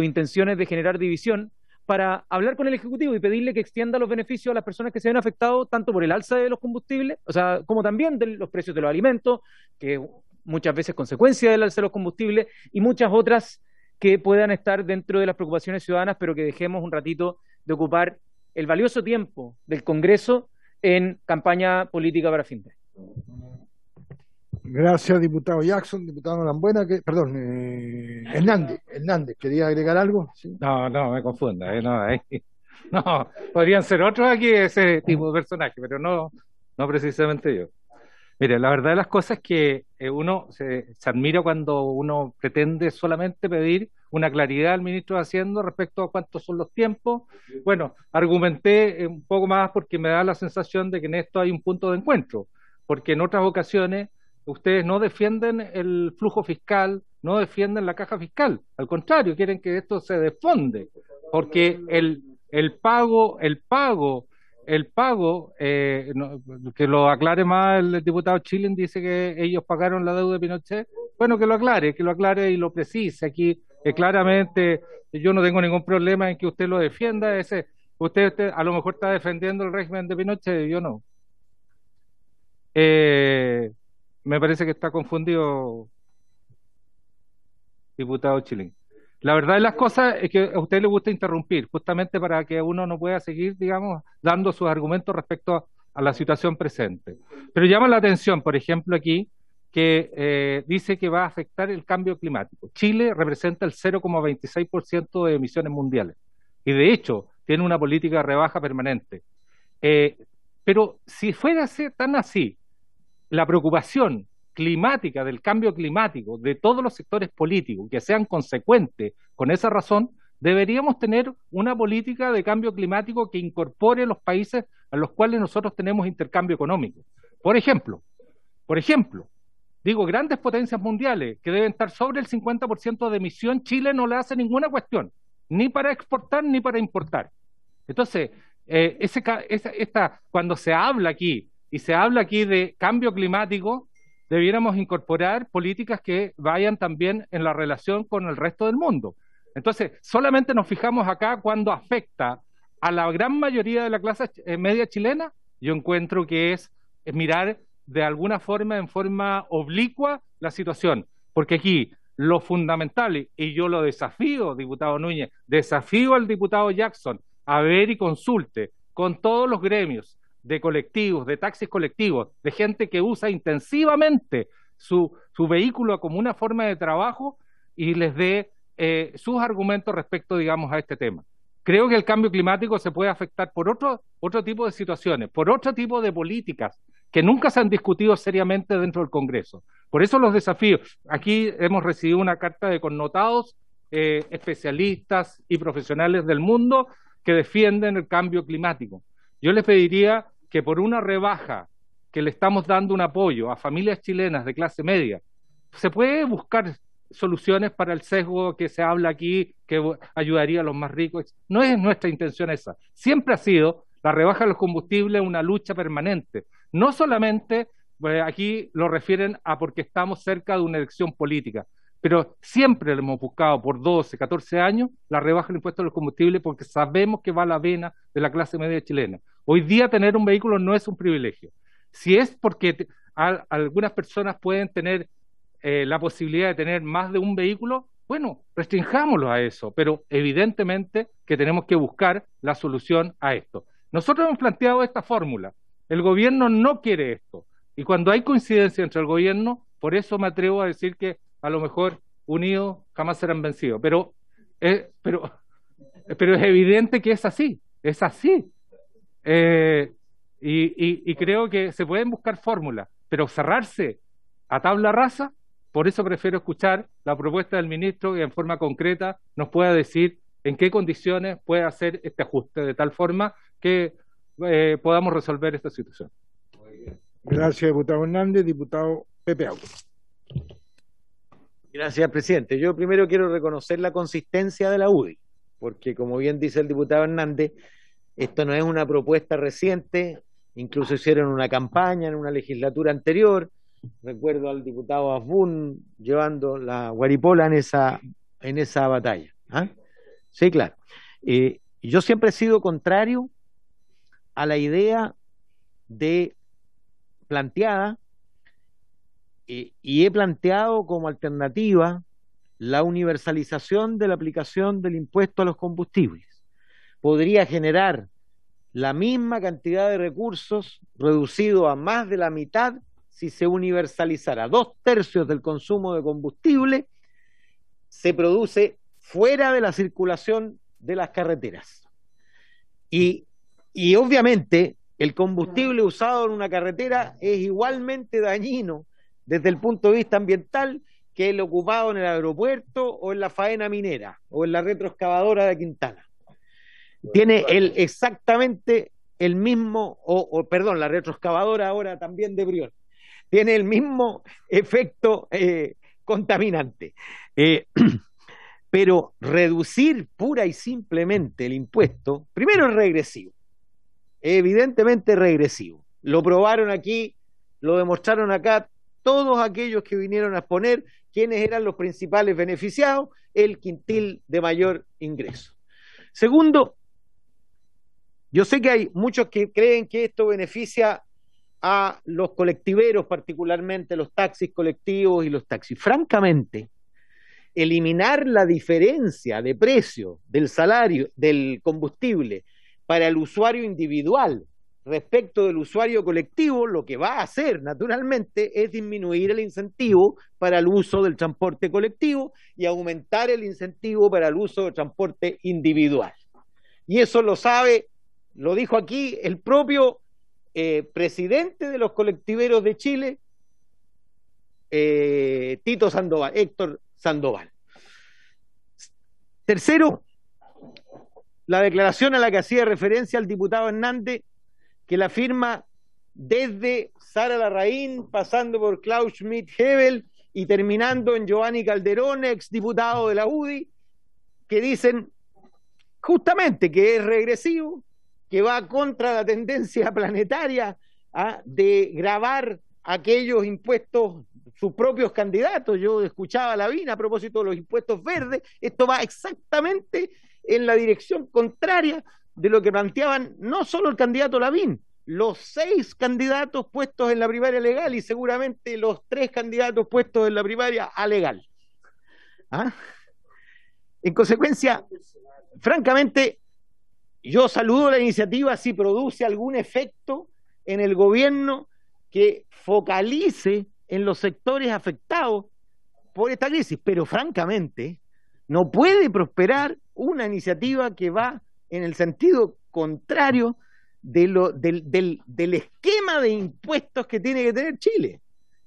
intenciones de generar división, para hablar con el Ejecutivo y pedirle que extienda los beneficios a las personas que se ven afectadas tanto por el alza de los combustibles, o sea, como también de los precios de los alimentos, que muchas veces consecuencia del alza de los combustibles, y muchas otras que puedan estar dentro de las preocupaciones ciudadanas, pero que dejemos un ratito de ocupar el valioso tiempo del Congreso en campaña política para fin de año. Gracias, diputado Jackson. Diputado Norambuena, Hernández, ¿quería agregar algo? ¿Sí? No, me confunda. No, podrían ser otros aquí ese tipo de personaje, pero no precisamente yo. Mire, la verdad de las cosas es que uno se admira cuando uno pretende solamente pedir una claridad al ministro de Hacienda respecto a cuántos son los tiempos. Bueno, argumenté un poco más porque me da la sensación de que en esto hay un punto de encuentro, porque en otras ocasiones ustedes no defienden el flujo fiscal, no defienden la caja fiscal, al contrario, quieren que esto se desfonde, porque el pago el pago, que lo aclare más el diputado Chilin, dice que ellos pagaron la deuda de Pinochet. Bueno, que lo aclare y lo precise. Aquí claramente yo no tengo ningún problema en que usted lo defienda. Usted a lo mejor está defendiendo el régimen de Pinochet, yo no. Me parece que está confundido, diputado Chilin. La verdad de las cosas es que a usted le gusta interrumpir, justamente para que uno no pueda seguir, digamos, dando sus argumentos respecto a la situación presente. Pero llama la atención, por ejemplo, aquí, que dice que va a afectar el cambio climático. Chile representa el 0,26% de emisiones mundiales y, de hecho, tiene una política de rebaja permanente. Pero si fuera tan así, la preocupación climática, del cambio climático, de todos los sectores políticos, que sean consecuentes con esa razón, deberíamos tener una política de cambio climático que incorpore los países a los cuales nosotros tenemos intercambio económico. Por ejemplo, digo, grandes potencias mundiales que deben estar sobre el 50% de emisión, Chile no le hace ninguna cuestión, ni para exportar ni para importar. Entonces, cuando se habla aquí de cambio climático, debiéramos incorporar políticas que vayan también en la relación con el resto del mundo. Entonces, solamente nos fijamos acá cuando afecta a la gran mayoría de la clase media chilena. Yo encuentro que es mirar de alguna forma, en forma oblicua, la situación, porque aquí lo fundamental, y yo lo desafío, diputado Núñez, desafío al diputado Jackson a ver y consulte con todos los gremios de colectivos, de taxis colectivos, de gente que usa intensivamente su vehículo como una forma de trabajo y les dé sus argumentos respecto, digamos, a este tema. Creo que el cambio climático se puede afectar por otro tipo de situaciones, por otro tipo de políticas que nunca se han discutido seriamente dentro del Congreso. Por eso los desafíos. Aquí hemos recibido una carta de connotados especialistas y profesionales del mundo que defienden el cambio climático. Yo les pediría que por una rebaja que le estamos dando un apoyo a familias chilenas de clase media, se puede buscar soluciones para el sesgo que se habla aquí, que ayudaría a los más ricos. No es nuestra intención esa. Siempre ha sido la rebaja de los combustibles una lucha permanente. No solamente, aquí lo refieren a porque estamos cerca de una elección política, pero siempre lo hemos buscado por 12, 14 años la rebaja del impuesto a los combustibles porque sabemos que va a la vena de la clase media chilena. Hoy día tener un vehículo no es un privilegio. Si es porque algunas personas pueden tener la posibilidad de tener más de un vehículo, bueno, restringámoslo a eso, pero evidentemente que tenemos que buscar la solución a esto. Nosotros hemos planteado esta fórmula, el gobierno no quiere esto, y cuando hay coincidencia entre el gobierno, por eso me atrevo a decir que a lo mejor unidos jamás serán vencidos, pero es evidente que es así, y creo que se pueden buscar fórmulas, pero cerrarse a tabla rasa. Por eso prefiero escuchar la propuesta del ministro que en forma concreta nos pueda decir en qué condiciones puede hacer este ajuste, de tal forma que podamos resolver esta situación. Gracias, diputado Hernández. Diputado Pepe Auto. Gracias, presidente. Yo primero quiero reconocer la consistencia de la UDI, porque como bien dice el diputado Hernández, esto no es una propuesta reciente, incluso hicieron una campaña en una legislatura anterior. Recuerdo al diputado Asbun llevando la guaripola en esa batalla. ¿Ah? Sí, claro. Yo siempre he sido contrario a la idea planteada y he planteado como alternativa la universalización de la aplicación del impuesto a los combustibles. Podría generar la misma cantidad de recursos reducido a más de la mitad si se universalizara. 2/3 del consumo de combustible se produce fuera de la circulación de las carreteras. Y obviamente el combustible usado en una carretera es igualmente dañino desde el punto de vista ambiental que el ocupado en el aeropuerto o en la faena minera o en la retroexcavadora de Quintana. Tiene exactamente el mismo, perdón, la retroexcavadora ahora también de Brión. Tiene el mismo efecto contaminante. Pero reducir pura y simplemente el impuesto, primero es regresivo. evidentemente regresivo. Lo probaron aquí, lo demostraron acá todos aquellos que vinieron a exponer quiénes eran los principales beneficiados, el quintil de mayor ingreso. Segundo, yo sé que hay muchos que creen que esto beneficia a los colectiveros, particularmente los taxis colectivos y los taxis. Francamente, eliminar la diferencia de precio del salario del combustible para el usuario individual respecto del usuario colectivo, lo que va a hacer naturalmente es disminuir el incentivo para el uso del transporte colectivo y aumentar el incentivo para el uso del transporte individual. Y eso lo sabe, lo dijo aquí el propio presidente de los colectiveros de Chile, Tito Sandoval, Héctor Sandoval. Tercero, la declaración a la que hacía referencia el diputado Hernández, que la firma desde Sara Larraín, pasando por Klaus Schmidt-Hebel y terminando en Giovanni Calderón, exdiputado de la UDI, que dicen justamente que es regresivo, que va contra la tendencia planetaria de gravar aquellos impuestos, sus propios candidatos. Yo escuchaba a Lavín a propósito de los impuestos verdes, esto va exactamente en la dirección contraria de lo que planteaban no solo el candidato Lavín, los 6 candidatos puestos en la primaria legal y seguramente los 3 candidatos puestos en la primaria alegal. En consecuencia, francamente, yo saludo la iniciativa si produce algún efecto en el gobierno que focalice en los sectores afectados por esta crisis, pero francamente no puede prosperar una iniciativa que va en el sentido contrario del esquema de impuestos que tiene que tener Chile,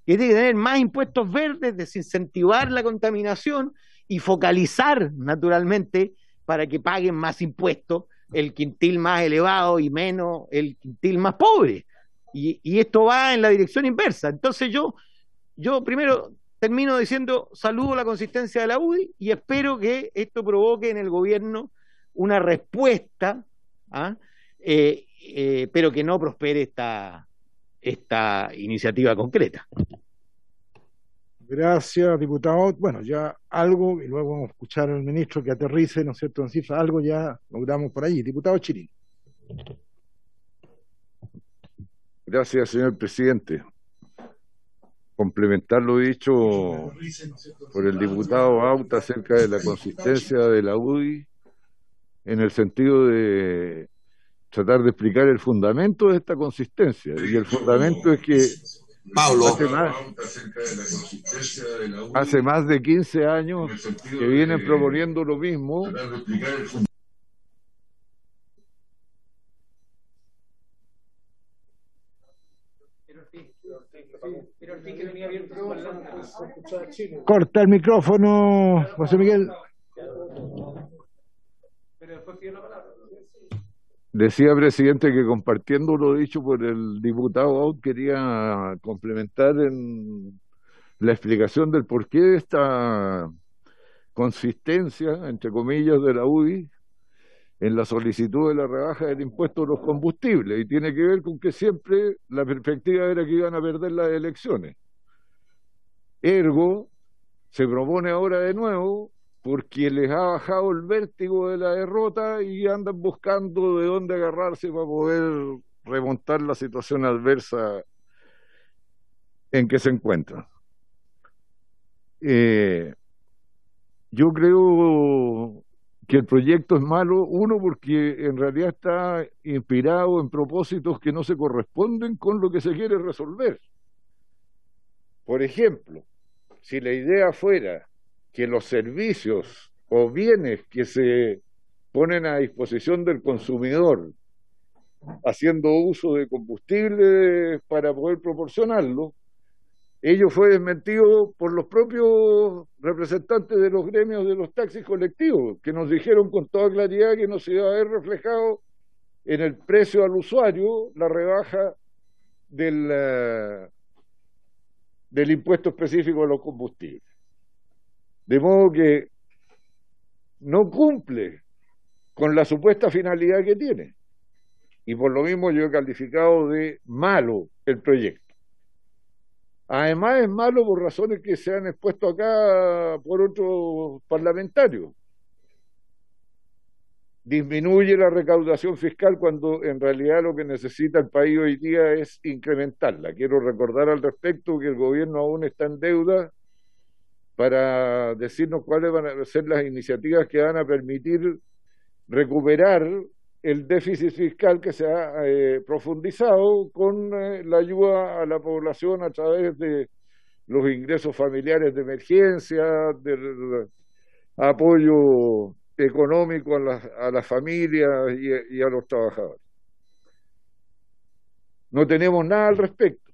que tiene que tener más impuestos verdes, desincentivar la contaminación y focalizar naturalmente para que paguen más impuestos el quintil más elevado y menos el quintil más pobre. Y esto va en la dirección inversa. Entonces yo primero termino diciendo, saludo la consistencia de la UDI y espero que esto provoque en el gobierno una respuesta, pero que no prospere esta iniciativa concreta. Gracias, diputado. Bueno, ya algo, y luego vamos a escuchar al ministro que aterrice, ¿no es cierto?, en cifras, algo ya logramos por allí. Diputado Chirín. Gracias, señor presidente. Complementar lo dicho por el diputado Bauta acerca de la consistencia de la UDI, en el sentido de tratar de explicar el fundamento de esta consistencia. Y el fundamento es que hace más de 15 años que vienen proponiendo lo mismo. Corta el micrófono, José Miguel. Decía, presidente, que compartiendo lo dicho por el diputado Aut, quería complementar en la explicación del porqué de esta consistencia, entre comillas, de la UDI en la solicitud de la rebaja del impuesto a los combustibles, y tiene que ver con que siempre la perspectiva era que iban a perder las elecciones. Ergo, se propone ahora de nuevo porque les ha bajado el vértigo de la derrota y andan buscando de dónde agarrarse para poder remontar la situación adversa en que se encuentran. Yo creo que el proyecto es malo, uno, porque en realidad está inspirado en propósitos que no se corresponden con lo que se quiere resolver. Por ejemplo, si la idea fuera que los servicios o bienes que se ponen a disposición del consumidor, haciendo uso de combustible para poder proporcionarlo, ello fue desmentido por los propios representantes de los gremios de los taxis colectivos, que nos dijeron con toda claridad que no se iba a ver reflejado en el precio al usuario la rebaja del impuesto específico a los combustibles. De modo que no cumple con la supuesta finalidad que tiene. Y por lo mismo yo he calificado de malo el proyecto. Además es malo por razones que se han expuesto acá por otros parlamentarios. Disminuye la recaudación fiscal cuando en realidad lo que necesita el país hoy día es incrementarla. Quiero recordar al respecto que el gobierno aún está en deuda para decirnos cuáles van a ser las iniciativas que van a permitir recuperar el déficit fiscal que se ha profundizado con la ayuda a la población a través de los ingresos familiares de emergencia, del apoyo económico a las familias y a los trabajadores. No tenemos nada al respecto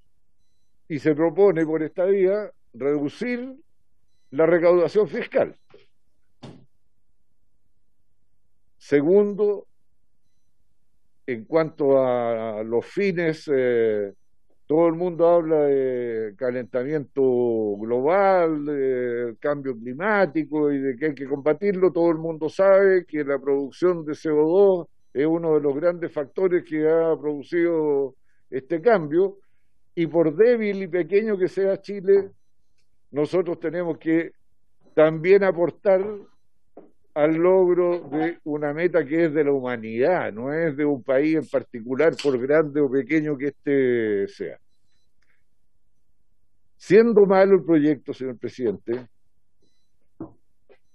y se propone por esta vía reducir la recaudación fiscal. Segundo, en cuanto a los fines, todo el mundo habla de calentamiento global, de cambio climático y de que hay que combatirlo. Todo el mundo sabe que la producción de CO2 es uno de los grandes factores que ha producido este cambio, y por débil y pequeño que sea Chile, nosotros tenemos que también aportar al logro de una meta que es de la humanidad, no es de un país en particular, por grande o pequeño que éste sea. Siendo malo el proyecto, señor presidente,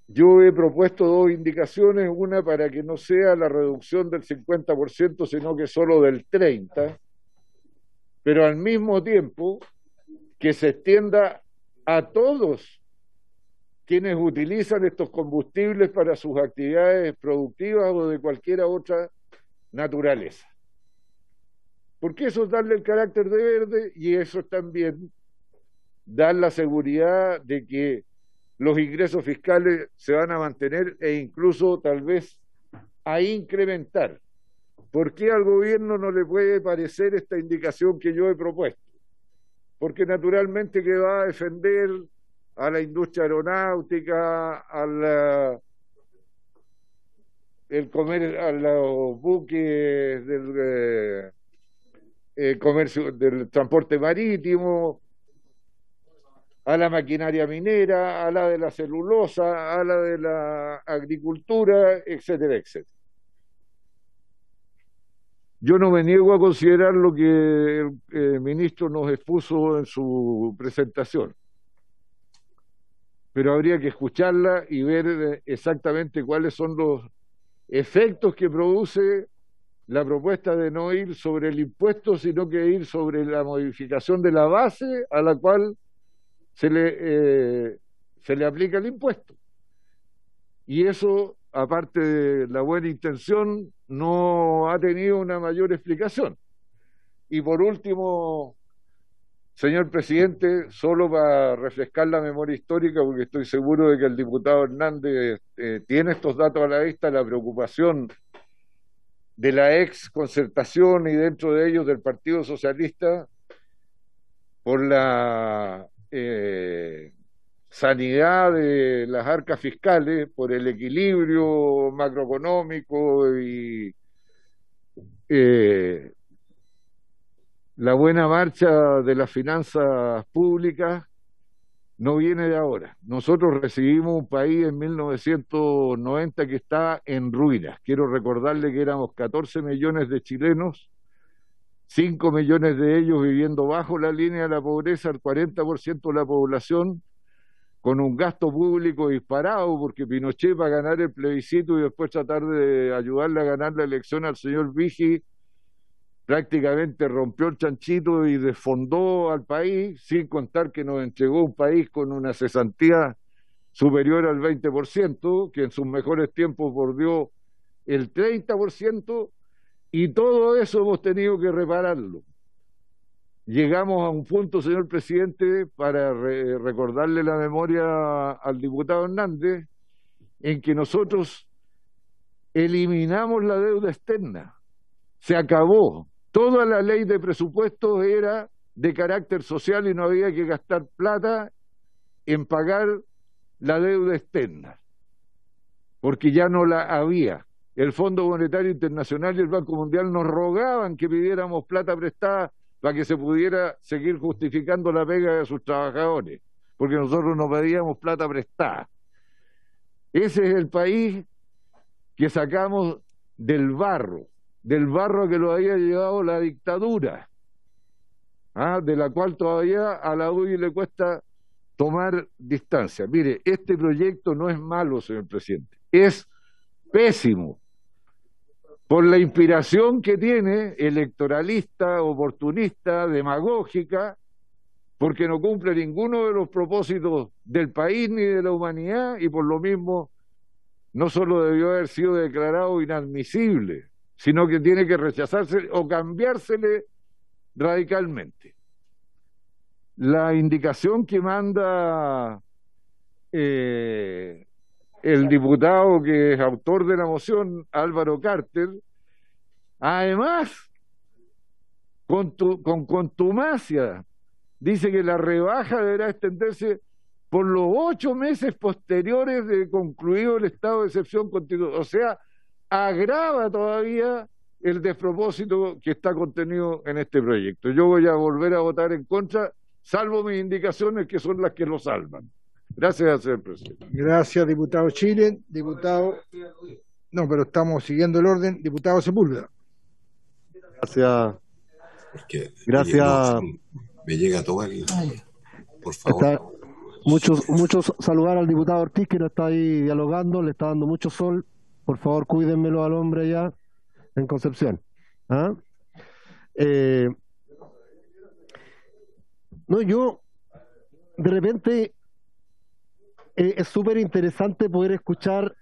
yo he propuesto dos indicaciones, una para que no sea la reducción del 50%, sino que solo del 30%, pero al mismo tiempo que se extienda a todos quienes utilizan estos combustibles para sus actividades productivas o de cualquier otra naturaleza. Porque eso es darle el carácter de verde y eso es también dar la seguridad de que los ingresos fiscales se van a mantener e incluso tal vez a incrementar. ¿Por qué al gobierno no le puede parecer esta indicación que yo he propuesto? Porque naturalmente que va a defender a la industria aeronáutica, a los buques del comercio, del transporte marítimo, a la maquinaria minera, a la de la celulosa, a la de la agricultura, etcétera, etcétera. Yo no me niego a considerar lo que el ministro nos expuso en su presentación, pero habría que escucharla y ver exactamente cuáles son los efectos que produce la propuesta de no ir sobre el impuesto, sino que ir sobre la modificación de la base a la cual se le aplica el impuesto. Y eso, aparte de la buena intención, no ha tenido una mayor explicación. Y por último, señor presidente, solo para refrescar la memoria histórica, porque estoy seguro de que el diputado Hernández tiene estos datos a la vista, la preocupación de la ex concertación y dentro de ellos del Partido Socialista por la sanidad de las arcas fiscales, por el equilibrio macroeconómico y la buena marcha de las finanzas públicas no viene de ahora. Nosotros recibimos un país en 1990 que estaba en ruinas. Quiero recordarle que éramos 14 millones de chilenos, 5 millones de ellos viviendo bajo la línea de la pobreza, el 40% de la población con un gasto público disparado, porque Pinochet, para ganar el plebiscito y después tratar de ayudarle a ganar la elección al señor Vigi, prácticamente rompió el chanchito y desfondó al país, sin contar que nos entregó un país con una cesantía superior al 20%, que en sus mejores tiempos bordeó el 30%, y todo eso hemos tenido que repararlo. Llegamos a un punto, señor presidente, para recordarle la memoria al diputado Hernández, en que nosotros eliminamos la deuda externa. Se acabó. Toda la ley de presupuestos era de carácter social y no había que gastar plata en pagar la deuda externa, porque ya no la había. el Fondo Monetario Internacional y el Banco Mundial nos rogaban que pidiéramos plata prestada para que se pudiera seguir justificando la pega de sus trabajadores, porque nosotros no pedíamos plata prestada. Ese es el país que sacamos del barro que lo había llevado la dictadura, de la cual todavía a la UDI le cuesta tomar distancia. Mire, este proyecto no es malo, señor presidente, es pésimo, por la inspiración que tiene, electoralista, oportunista, demagógica, porque no cumple ninguno de los propósitos del país ni de la humanidad, y por lo mismo no solo debió haber sido declarado inadmisible, sino que tiene que rechazarse o cambiársele radicalmente. La indicación que manda el diputado que es autor de la moción, Álvaro Carter, además, con contumacia, dice que la rebaja deberá extenderse por los 8 meses posteriores de concluido el estado de excepción constitucional. O sea, agrava todavía el despropósito que está contenido en este proyecto. Yo voy a volver a votar en contra, salvo mis indicaciones, que son las que lo salvan. Gracias, señor presidente. Gracias, diputado Chile. Diputado... No, pero estamos siguiendo el orden. Diputado Sepúlveda. Gracias. Porque Gracias. Me llega todo el... Por favor. Muchos saludar al diputado Ortiz, que no está ahí dialogando, le está dando mucho sol. Por favor, cuídenmelo al hombre allá en Concepción. No, yo, de repente, es súper interesante poder escuchar.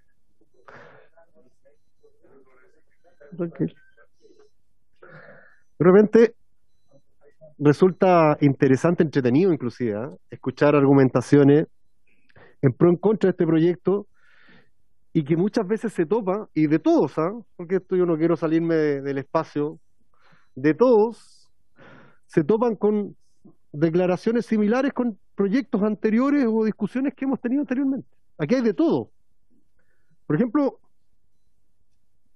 De repente resulta interesante, entretenido inclusive, escuchar argumentaciones en pro en contra de este proyecto, y que muchas veces se topa, y de todos, porque esto yo no quiero salirme del espacio, de todos se topan con declaraciones similares con proyectos anteriores o discusiones que hemos tenido anteriormente. Aquí hay de todo. Por ejemplo,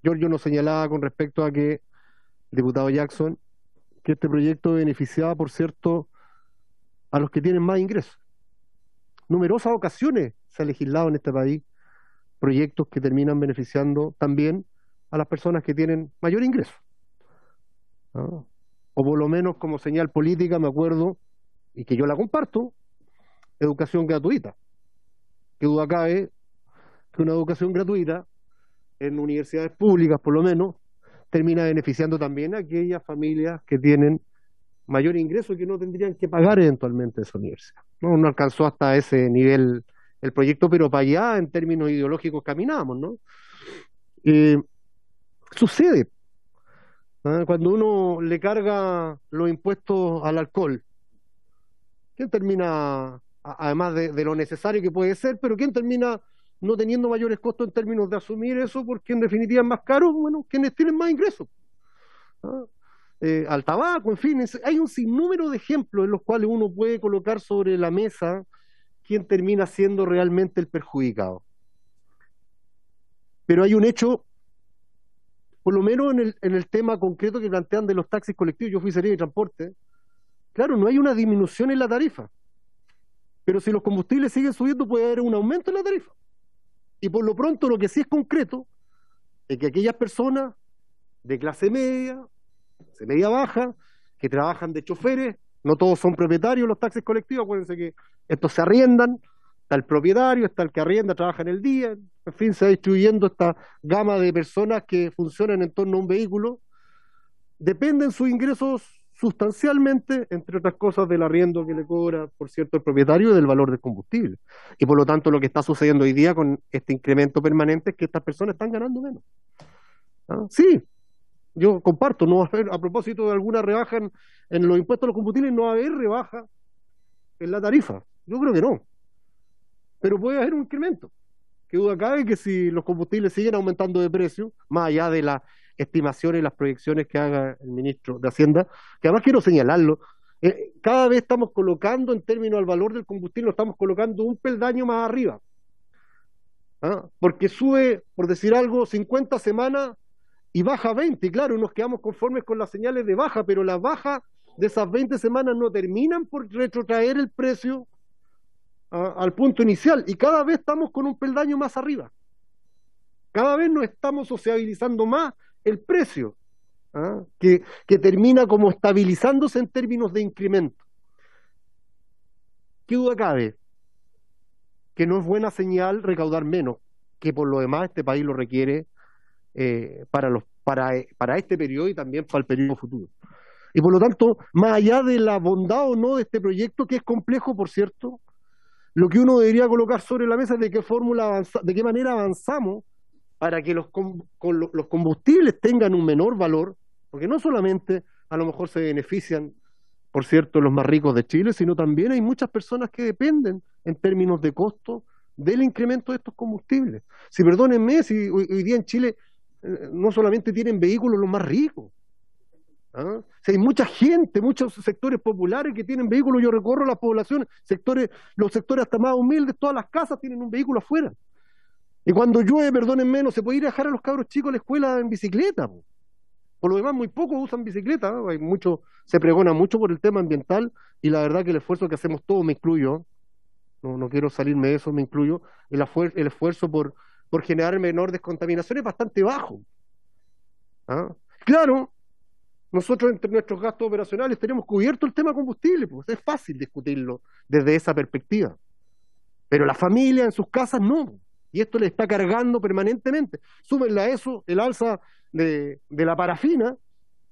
Giorgio nos señalaba con respecto a que, el diputado Jackson, que este proyecto beneficiaba, por cierto, a los que tienen más ingresos. Numerosas ocasiones se ha legislado en este país proyectos que terminan beneficiando también a las personas que tienen mayor ingreso. O por lo menos como señal política, me acuerdo, y que yo la comparto, educación gratuita. Que duda cabe que una educación gratuita en universidades públicas, por lo menos, termina beneficiando también a aquellas familias que tienen mayor ingreso y que no tendrían que pagar eventualmente esa universidad. No alcanzó hasta ese nivel el proyecto, pero para allá en términos ideológicos caminamos, ¿no? Sucede. Cuando uno le carga los impuestos al alcohol, ¿quién termina, además de lo necesario que puede ser, pero quién termina no teniendo mayores costos en términos de asumir eso, porque en definitiva es más caro? Bueno, quienes tienen más ingresos. Al tabaco, en fin, hay un sinnúmero de ejemplos en los cuales uno puede colocar sobre la mesa quién termina siendo realmente el perjudicado. Pero hay un hecho, por lo menos en el tema concreto que plantean de los taxis colectivos. Yo fui secretario de Transporte. Claro, no hay una disminución en la tarifa, pero si los combustibles siguen subiendo puede haber un aumento en la tarifa. Y por lo pronto lo que sí es concreto es que aquellas personas de clase media baja, que trabajan de choferes, no todos son propietarios de los taxis colectivos, acuérdense que estos se arriendan, está el propietario, está el que arrienda, trabaja en el día, en fin, se va distribuyendo esta gama de personas que funcionan en torno a un vehículo, dependen sus ingresos sustancialmente, entre otras cosas, del arriendo que le cobra, por cierto, el propietario, y del valor del combustible. Y por lo tanto lo que está sucediendo hoy día con este incremento permanente es que estas personas están ganando menos. Sí, yo comparto, no va a haber, a propósito de alguna rebaja en los impuestos a los combustibles, no va a haber rebaja en la tarifa. Yo creo que no. Pero puede haber un incremento. Que duda cabe que si los combustibles siguen aumentando de precio, más allá de las estimaciones y las proyecciones que haga el ministro de Hacienda, que además quiero señalarlo, cada vez estamos colocando en términos del valor del combustible, lo estamos colocando un peldaño más arriba. Porque sube, por decir algo, 50 semanas y baja 20. Y claro, nos quedamos conformes con las señales de baja, pero las bajas de esas 20 semanas no terminan por retrotraer el precio al punto inicial. Y cada vez estamos con un peldaño más arriba. Cada vez nos estamos sociabilizando más el precio, que termina como estabilizándose en términos de incremento. ¿Qué duda cabe? Que no es buena señal recaudar menos, que por lo demás este país lo requiere para este periodo y también para el periodo futuro. Y por lo tanto, más allá de la bondad o no de este proyecto, que es complejo, por cierto, lo que uno debería colocar sobre la mesa es de qué manera avanzamos para que los combustibles tengan un menor valor, porque no solamente a lo mejor se benefician, por cierto, los más ricos de Chile, sino también hay muchas personas que dependen en términos de costo del incremento de estos combustibles. Si perdónenme, si hoy día en Chile no solamente tienen vehículos los más ricos, si hay mucha gente, muchos sectores populares que tienen vehículos. Yo recorro las poblaciones, los sectores hasta más humildes, todas las casas tienen un vehículo afuera. Y cuando llueve, perdónenme, no se puede ir a dejar a los cabros chicos a la escuela en bicicleta. Por lo demás, muy pocos usan bicicleta. Se pregona mucho por el tema ambiental, y la verdad que el esfuerzo que hacemos todos, me incluyo, no quiero salirme de eso, me incluyo, el esfuerzo por generar menor descontaminación es bastante bajo. Claro, nosotros entre nuestros gastos operacionales tenemos cubierto el tema combustible, pues es fácil discutirlo desde esa perspectiva. Pero la familia en sus casas no, y esto le está cargando permanentemente. Súmenle a eso el alza de la parafina,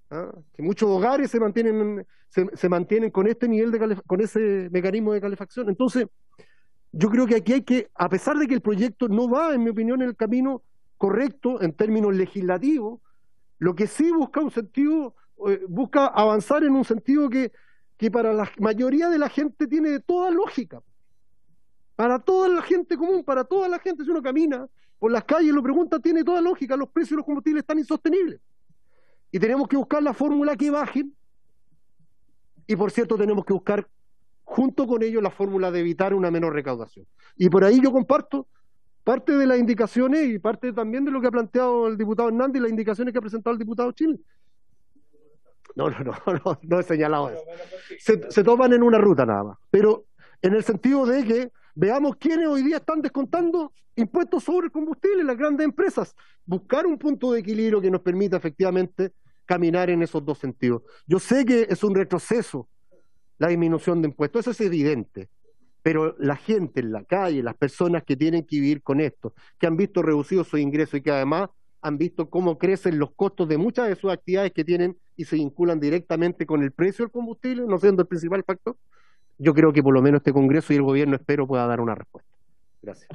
que muchos hogares se mantienen con este nivel con ese mecanismo de calefacción. Entonces, yo creo que aquí hay que, a pesar de que el proyecto no va, en mi opinión, en el camino correcto en términos legislativos, lo que sí busca avanzar en un sentido que para la mayoría de la gente tiene toda lógica. Para toda la gente común, para toda la gente, si uno camina por las calles y lo pregunta, tiene toda lógica. Los precios de los combustibles están insostenibles. Y tenemos que buscar la fórmula que bajen. Y por cierto, tenemos que buscar junto con ello la fórmula de evitar una menor recaudación. Y por ahí yo comparto parte de las indicaciones y parte también de lo que ha planteado el diputado Hernández y las indicaciones que ha presentado el diputado Chile. No he señalado eso. Se toman en una ruta nada más. Pero en el sentido de que veamos quiénes hoy día están descontando impuestos sobre el combustible, las grandes empresas. Buscar un punto de equilibrio que nos permita efectivamente caminar en esos dos sentidos. Yo sé que es un retroceso la disminución de impuestos, eso es evidente, pero la gente en la calle, las personas que tienen que vivir con esto, que han visto reducidos sus ingresos y que además han visto cómo crecen los costos de muchas de sus actividades que tienen y se vinculan directamente con el precio del combustible, no siendo el principal factor, yo creo que por lo menos este Congreso y el Gobierno espero pueda dar una respuesta. Gracias.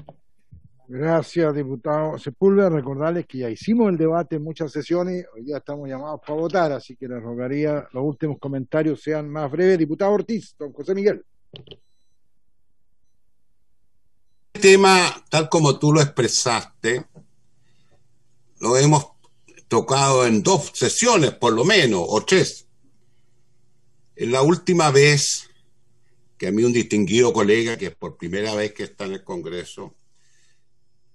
Gracias, diputado Sepúlveda. Recordarles que ya hicimos el debate en muchas sesiones, hoy día estamos llamados para votar, así que les rogaría los últimos comentarios sean más breves. Diputado Ortiz, don José Miguel. El tema, tal como tú lo expresaste, lo hemos tocado en 2 sesiones, por lo menos, o 3. En la última vez que a mí un distinguido colega, que es por primera vez que está en el Congreso,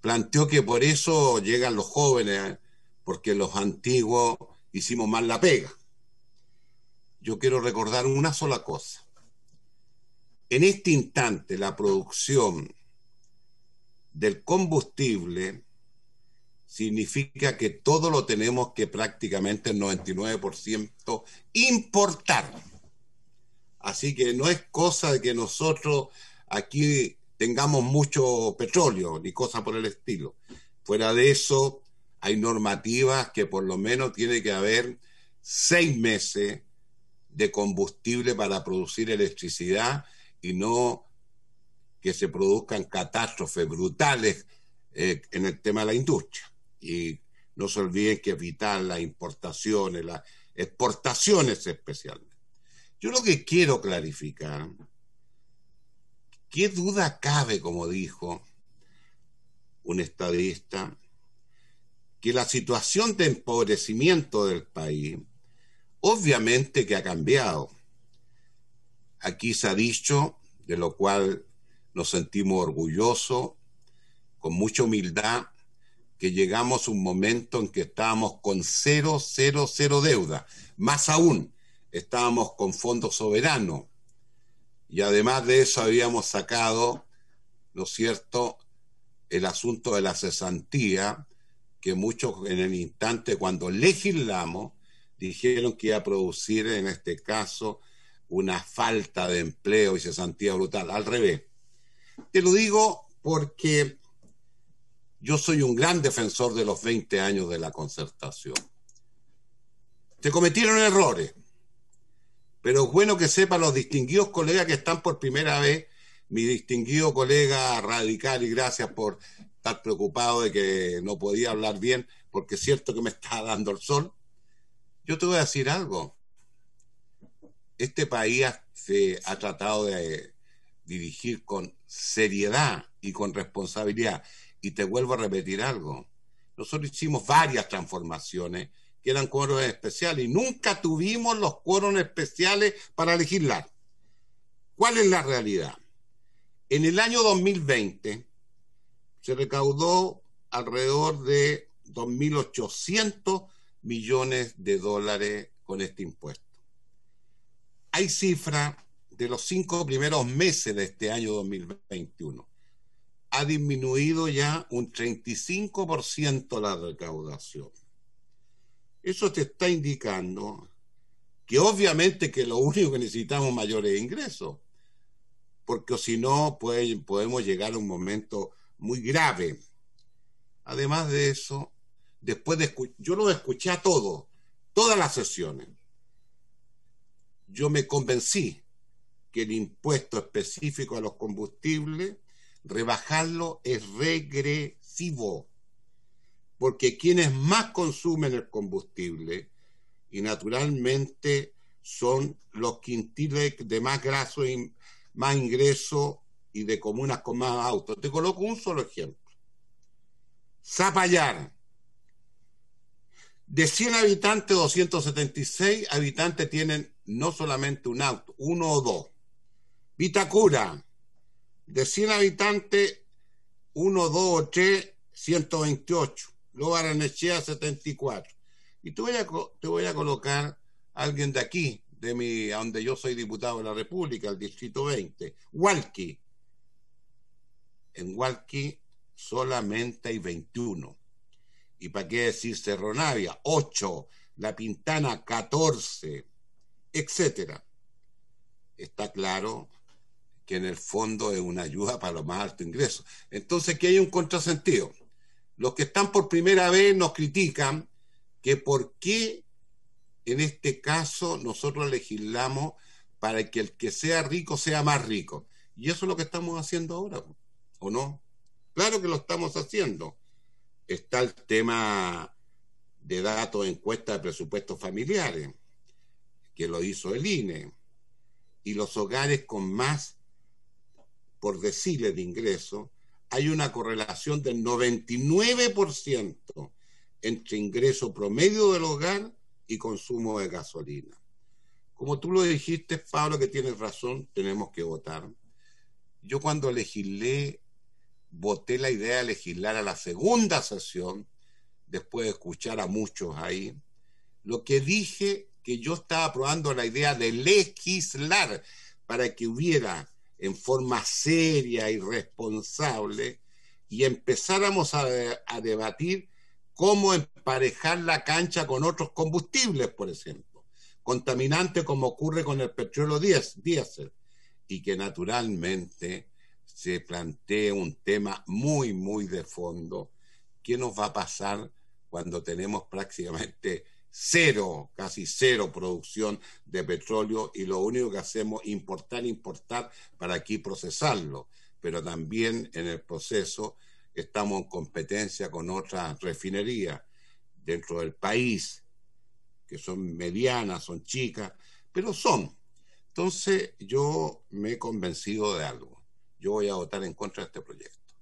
planteó que por eso llegan los jóvenes, porque los antiguos hicimos mal la pega. Yo quiero recordar una sola cosa. En este instante, la producción del combustible significa que todo lo tenemos que prácticamente el 99% importar. Así que no es cosa de que nosotros aquí tengamos mucho petróleo ni cosa por el estilo. Fuera de eso, hay normativas que por lo menos tiene que haber 6 meses de combustible para producir electricidad y no que se produzcan catástrofes brutales en el tema de la industria. Y no se olviden que evitar las importaciones, las exportaciones especialmente. Yo lo que quiero clarificar, ¿qué duda cabe, como dijo un estadista, que la situación de empobrecimiento del país obviamente que ha cambiado? Aquí se ha dicho, de lo cual nos sentimos orgullosos, con mucha humildad que llegamos a un momento en que estábamos con cero deuda. Más aún, estábamos con fondos soberanos. Y además de eso habíamos sacado, ¿no es cierto?, el asunto de la cesantía, que muchos en el instante cuando legislamos dijeron que iba a producir en este caso una falta de empleo y cesantía brutal. Al revés. Te lo digo porque yo soy un gran defensor de los 20 años de la concertación. Se cometieron errores, pero es bueno que sepan los distinguidos colegas que están por primera vez, mi distinguido colega radical, y gracias por estar preocupado de que no podía hablar bien, porque es cierto que me está dando el sol. Yo te voy a decir algo. Este país se ha tratado de dirigir con seriedad y con responsabilidad. Y te vuelvo a repetir algo. Nosotros hicimos varias transformaciones que eran quórum especiales y nunca tuvimos los quórum especiales para legislar. ¿Cuál es la realidad? En el año 2020 se recaudó alrededor de 2.800 millones de dólares con este impuesto. Hay cifras de los 5 primeros meses de este año 2021. Ha disminuido ya un 35% la recaudación. Eso te está indicando que obviamente que lo único que necesitamos es mayores ingresos, porque si no podemos llegar a un momento muy grave. Además de eso, yo lo escuché a todas las sesiones. Yo me convencí que el impuesto específico a los combustibles, rebajarlo es regresivo, porque quienes más consumen el combustible, y naturalmente son los quintiles de más graso y más ingreso y de comunas con más autos. Te coloco un solo ejemplo. Zapallar. De 100 habitantes, 276 habitantes tienen no solamente un auto, uno o dos. Vitacura. De 100 habitantes, 1, 2 o 3, 128. Luego Aranechea, 74. Y te voy a colocar a alguien de aquí, a donde yo soy diputado de la República, el Distrito 20. Hualqui. En Hualqui solamente hay 21. ¿Y para qué decir Cerro Navia? 8. La Pintana, 14. Etcétera. Está claro que en el fondo es una ayuda para los más altos ingresos. Entonces, aquí hay un contrasentido. Los que están por primera vez nos critican que por qué en este caso nosotros legislamos para que el que sea rico sea más rico. Y eso es lo que estamos haciendo ahora, ¿o no? Claro que lo estamos haciendo. Está el tema de datos, encuestas de presupuestos familiares, que lo hizo el INE. Y los hogares con más por deciles de ingreso, hay una correlación del 99% entre ingreso promedio del hogar y consumo de gasolina. Como tú lo dijiste, Pablo, que tienes razón, tenemos que votar. Yo cuando legislé, voté la idea de legislar a la segunda sesión, después de escuchar a muchos ahí. Lo que dije, que yo estaba aprobando la idea de legislar para que hubiera en forma seria y responsable y empezáramos a debatir cómo emparejar la cancha con otros combustibles, por ejemplo, contaminantes como ocurre con el petróleo diésel, y que naturalmente se plantea un tema muy, muy de fondo. ¿Qué nos va a pasar cuando tenemos prácticamente casi cero producción de petróleo y lo único que hacemos es importar para aquí procesarlo? Pero también en el proceso estamos en competencia con otras refinerías dentro del país, que son medianas, son chicas, pero son. Entonces yo me he convencido de algo. Yo voy a votar en contra de este proyecto.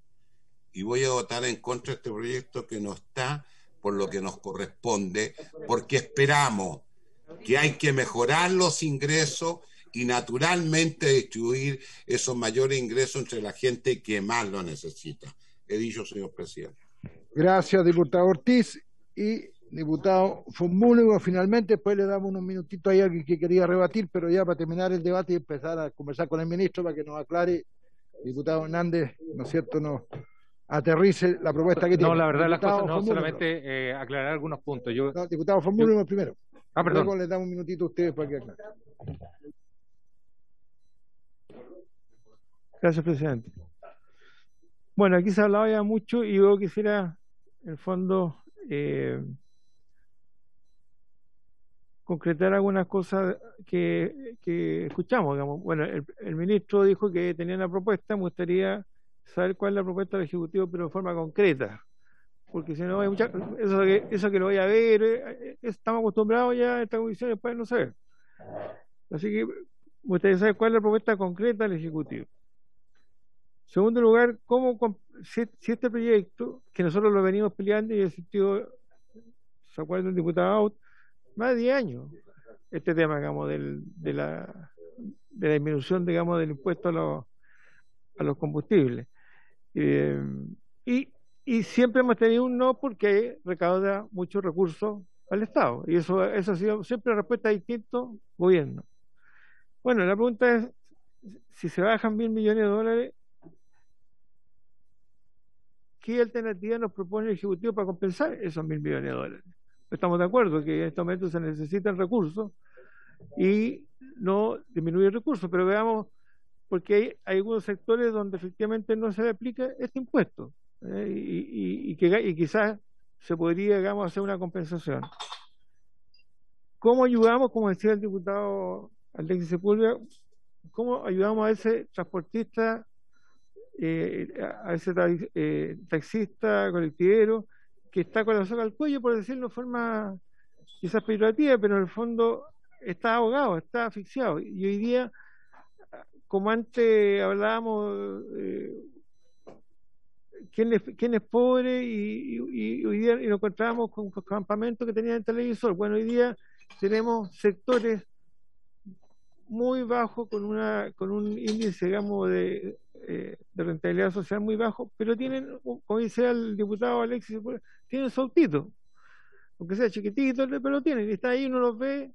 Y voy a votar en contra de este proyecto que no está por lo que nos corresponde, porque esperamos que hay que mejorar los ingresos y naturalmente distribuir esos mayores ingresos entre la gente que más lo necesita. he dicho, señor presidente. Gracias, diputado Ortiz. Y diputado Formúnigo, finalmente, después le damos unos minutitos a alguien que quería rebatir, pero ya para terminar el debate y empezar a conversar con el ministro para que nos aclare, diputado Hernández, ¿no es cierto?, nos aterrice la propuesta que tiene. No, la verdad, las Diputado cosas no, Formúnigo. solamente aclarar algunos puntos. No, diputado Formúnigo primero. Perdón. Luego les damos un minutito a ustedes para que aclaren. Gracias, presidente. Bueno, aquí se ha hablado ya mucho y yo quisiera, en el fondo, concretar algunas cosas que escuchamos. Digamos. Bueno, el ministro dijo que tenía una propuesta, me gustaría saber cuál es la propuesta del Ejecutivo, pero de forma concreta, porque si no hay mucha, eso que lo voy a ver, estamos acostumbrados ya a esta comisión, después no sé. Así que me gustaría saber cuál es la propuesta concreta del Ejecutivo. Segundo lugar, si este proyecto, que nosotros lo venimos peleando y el sentido, ¿se acuerda el diputado Out? Más de 10 años, este tema, digamos, de la disminución, digamos, del impuesto a los combustibles. Y siempre hemos tenido un no porque recauda muchos recursos al Estado. Y eso ha sido siempre respuesta a distintos gobiernos. Bueno, la pregunta es, si se bajan $1.000 millones, ¿qué alternativa nos propone el Ejecutivo para compensar esos $1.000 millones? Estamos de acuerdo que en estos momentos se necesitan recursos y no disminuir recursos, pero veamos, porque hay algunos sectores donde efectivamente no se le aplica este impuesto y quizás se podría, digamos, hacer una compensación. ¿Cómo ayudamos, como decía el diputado Alexis Sepúlveda, cómo ayudamos a ese transportista, a ese taxista, colectivero, que está con la soga al cuello, por decirlo de forma quizás peyorativa, pero en el fondo está ahogado, está asfixiado? Y hoy día, como antes hablábamos, ¿quién es pobre? Y hoy día nos encontrábamos con campamentos que tenían el televisor. Bueno, hoy día tenemos sectores muy bajos con un índice, digamos, de rentabilidad social muy bajo, pero tienen, como dice el diputado Alexis, tienen su autito, aunque sea chiquitito, pero lo tienen, y está ahí, uno los ve,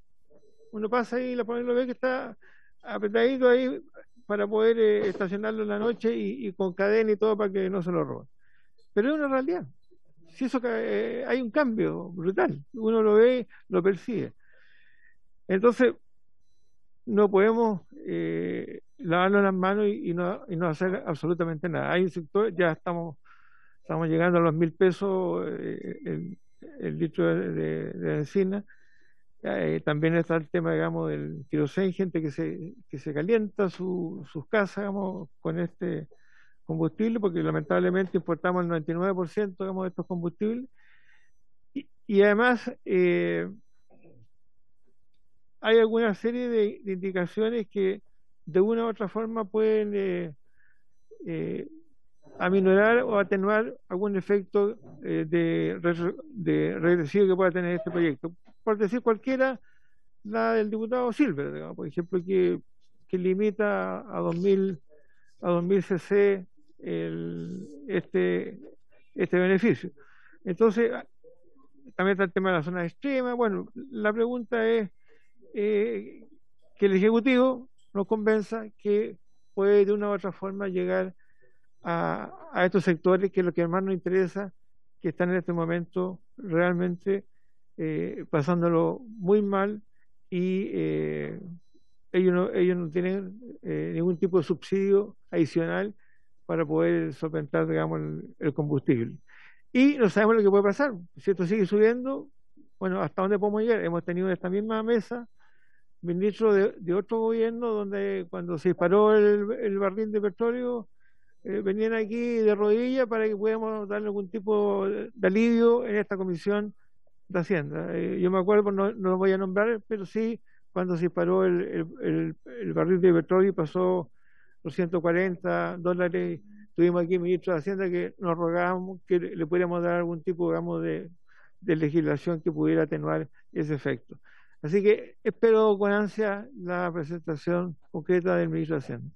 uno pasa ahí, lo ve que está apretadito ahí para poder estacionarlo en la noche y con cadena y todo para que no se lo roben. Pero es una realidad. Si eso hay un cambio brutal, uno lo ve, lo percibe. Entonces, no podemos lavarnos las manos y no hacer absolutamente nada. Hay un sector, ya estamos llegando a los 1.000 pesos el litro de benzina. También está el tema, digamos, del queroseno, gente que se calienta sus casas, digamos, con este combustible, porque lamentablemente importamos el 99%, digamos, de estos combustibles. Y además hay alguna serie de indicaciones que de una u otra forma pueden aminorar o atenuar algún efecto de regresivo que pueda tener este proyecto. Por decir cualquiera, la del diputado Silver, digamos, por ejemplo, que limita a 2.000 cc este beneficio. Entonces, también está el tema de la zona extrema. Bueno, la pregunta es que el Ejecutivo nos convenza que puede de una u otra forma llegar a estos sectores, que es lo que más nos interesa, que están en este momento realmente pasándolo muy mal y ellos no tienen ningún tipo de subsidio adicional para poder solventar, digamos, el combustible. Y no sabemos lo que puede pasar. Si esto sigue subiendo, bueno, ¿hasta dónde podemos llegar? Hemos tenido en esta misma mesa ministros de otro gobierno donde cuando se disparó el barril de petróleo venían aquí de rodillas para que podamos darle algún tipo de alivio en esta comisión de Hacienda. Yo me acuerdo, no lo voy a nombrar, pero sí cuando se disparó el barril de petróleo y pasó los $140, tuvimos aquí ministro de Hacienda que nos rogábamos que le pudiéramos dar algún tipo, digamos, de legislación que pudiera atenuar ese efecto. Así que espero con ansia la presentación concreta del ministro de Hacienda.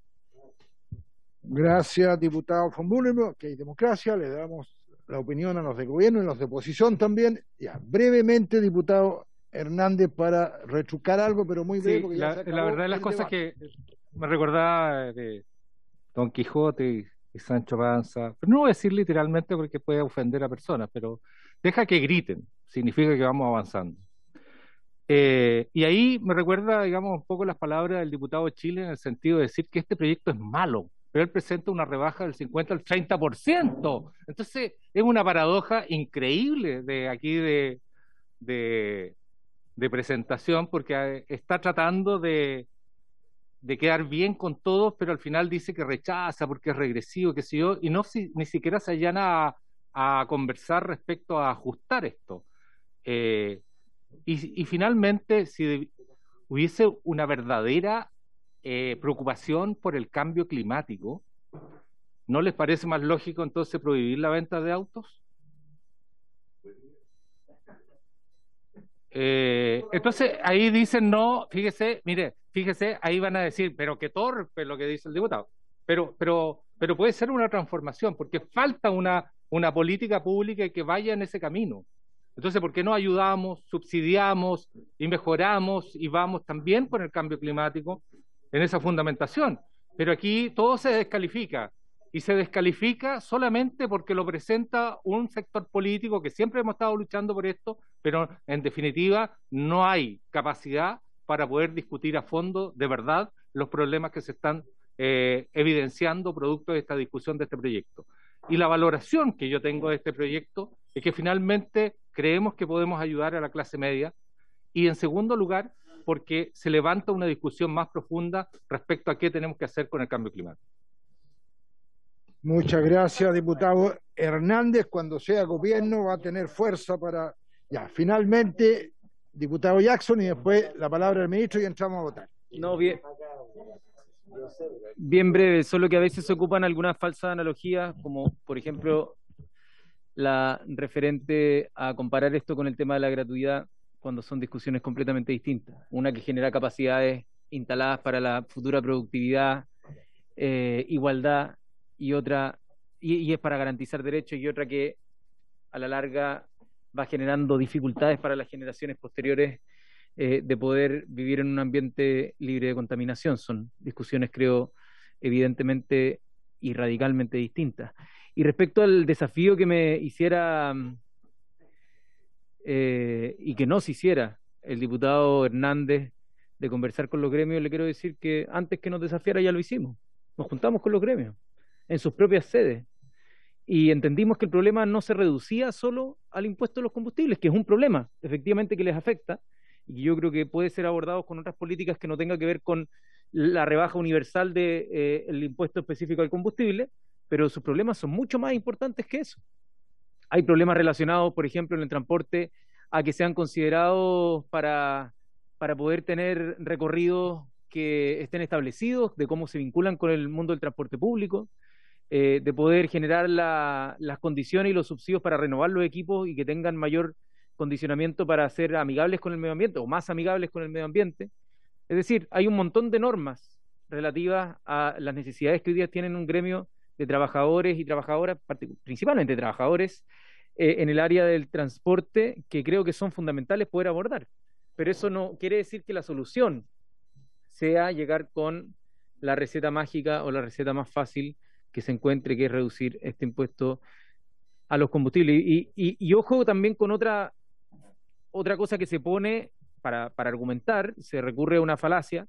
Gracias, diputado von Mullenberg, que hay democracia, le damos la opinión a los de gobierno y a los de oposición también. Ya, brevemente, diputado Hernández, para retrucar algo, pero muy breve. Sí, porque ya se acabó la verdad de las cosas debate. que me recordaba de Don Quijote y Sancho Panza, pero no voy a decir literalmente porque puede ofender a personas, pero deja que griten, significa que vamos avanzando. Y ahí me recuerda, digamos, un poco las palabras del diputado de Chile en el sentido de decir que este proyecto es malo, pero él presenta una rebaja del 50 al 30%. Entonces, es una paradoja increíble de aquí de presentación, porque está tratando de quedar bien con todos, pero al final dice que rechaza porque es regresivo, qué sé yo, y no ni siquiera se allana a conversar respecto a ajustar esto. Y finalmente, si hubiese una verdadera preocupación por el cambio climático, ¿no les parece más lógico entonces prohibir la venta de autos? Entonces ahí dicen no, fíjese, mire, fíjese, ahí van a decir, pero qué torpe lo que dice el diputado. Pero puede ser una transformación, porque falta una política pública que vaya en ese camino. Entonces, ¿por qué no ayudamos, subsidiamos y mejoramos y vamos también con el cambio climático en esa fundamentación? Pero aquí todo se descalifica, y se descalifica solamente porque lo presenta un sector político que siempre hemos estado luchando por esto, pero en definitiva no hay capacidad para poder discutir a fondo, de verdad, los problemas que se están evidenciando producto de esta discusión de este proyecto. Y la valoración que yo tengo de este proyecto es que finalmente creemos que podemos ayudar a la clase media, y en segundo lugar, porque se levanta una discusión más profunda respecto a qué tenemos que hacer con el cambio climático. Muchas gracias, diputado Hernández. Cuando sea gobierno va a tener fuerza para... Ya, finalmente, diputado Jackson, y después la palabra del ministro y entramos a votar. No, bien breve, solo que a veces se ocupan algunas falsas analogías, como por ejemplo la referente a comparar esto con el tema de la gratuidad, cuando son discusiones completamente distintas. Una que genera capacidades instaladas para la futura productividad, igualdad, y otra, y es para garantizar derechos, y otra que a la larga va generando dificultades para las generaciones posteriores de poder vivir en un ambiente libre de contaminación. Son discusiones, creo, evidentemente y radicalmente distintas. Y respecto al desafío que me hiciera y que nos hiciera el diputado Hernández de conversar con los gremios, le quiero decir que antes que nos desafiara ya lo hicimos. Nos juntamos con los gremios en sus propias sedes y entendimos que el problema no se reducía solo al impuesto de los combustibles, que es un problema efectivamente que les afecta y que yo creo que puede ser abordado con otras políticas que no tengan que ver con la rebaja universal del impuesto específico al combustible, pero sus problemas son mucho más importantes que eso. Hay problemas relacionados, por ejemplo, en el transporte, a que sean considerados para poder tener recorridos que estén establecidos, de cómo se vinculan con el mundo del transporte público, de poder generar las condiciones y los subsidios para renovar los equipos y que tengan mayor condicionamiento para ser amigables con el medio ambiente o más amigables con el medio ambiente. Es decir, hay un montón de normas relativas a las necesidades que hoy día tienen un gremio de trabajadores y trabajadoras, principalmente trabajadores, en el área del transporte, que creo que son fundamentales poder abordar. Pero eso no quiere decir que la solución sea llegar con la receta mágica o la receta más fácil que se encuentre, que es reducir este impuesto a los combustibles. Y ojo también con otra cosa que se pone para argumentar, se recurre a una falacia,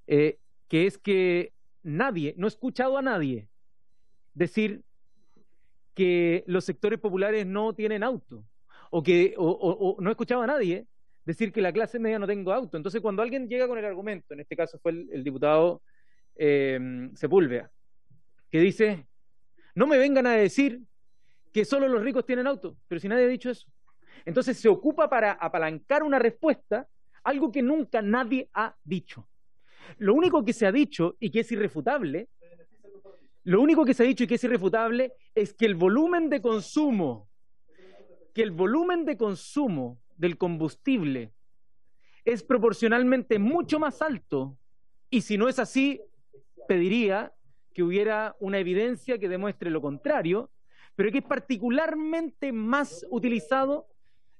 que es que nadie, no he escuchado a nadie decir que los sectores populares no tienen auto, o no he escuchado a nadie decir que la clase media no tenga auto. Entonces, cuando alguien llega con el argumento, en este caso fue el diputado Sepúlveda, que dice, no me vengan a decir que solo los ricos tienen auto, pero si nadie ha dicho eso. Entonces se ocupa para apalancar una respuesta, algo que nunca nadie ha dicho. Lo único que se ha dicho y que es irrefutable, es que el volumen de consumo del combustible es proporcionalmente mucho más alto, y si no es así, pediría que que hubiera una evidencia que demuestre lo contrario, pero que es particularmente más utilizado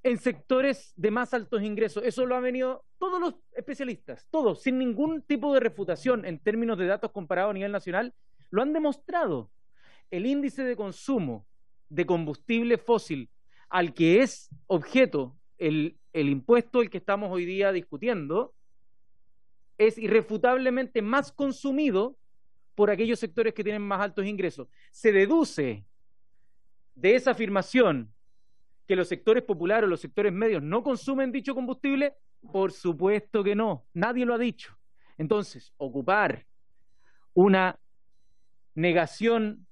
en sectores de más altos ingresos. Eso lo han venido todos los especialistas, todos, sin ningún tipo de refutación en términos de datos comparados a nivel nacional, lo han demostrado. El índice de consumo de combustible fósil al que es objeto el impuesto el que estamos hoy día discutiendo es irrefutablemente más consumido por aquellos sectores que tienen más altos ingresos. Se deduce de esa afirmación que los sectores populares o los sectores medios no consumen dicho combustible. Por supuesto que no, nadie lo ha dicho. Entonces, ocupar una negación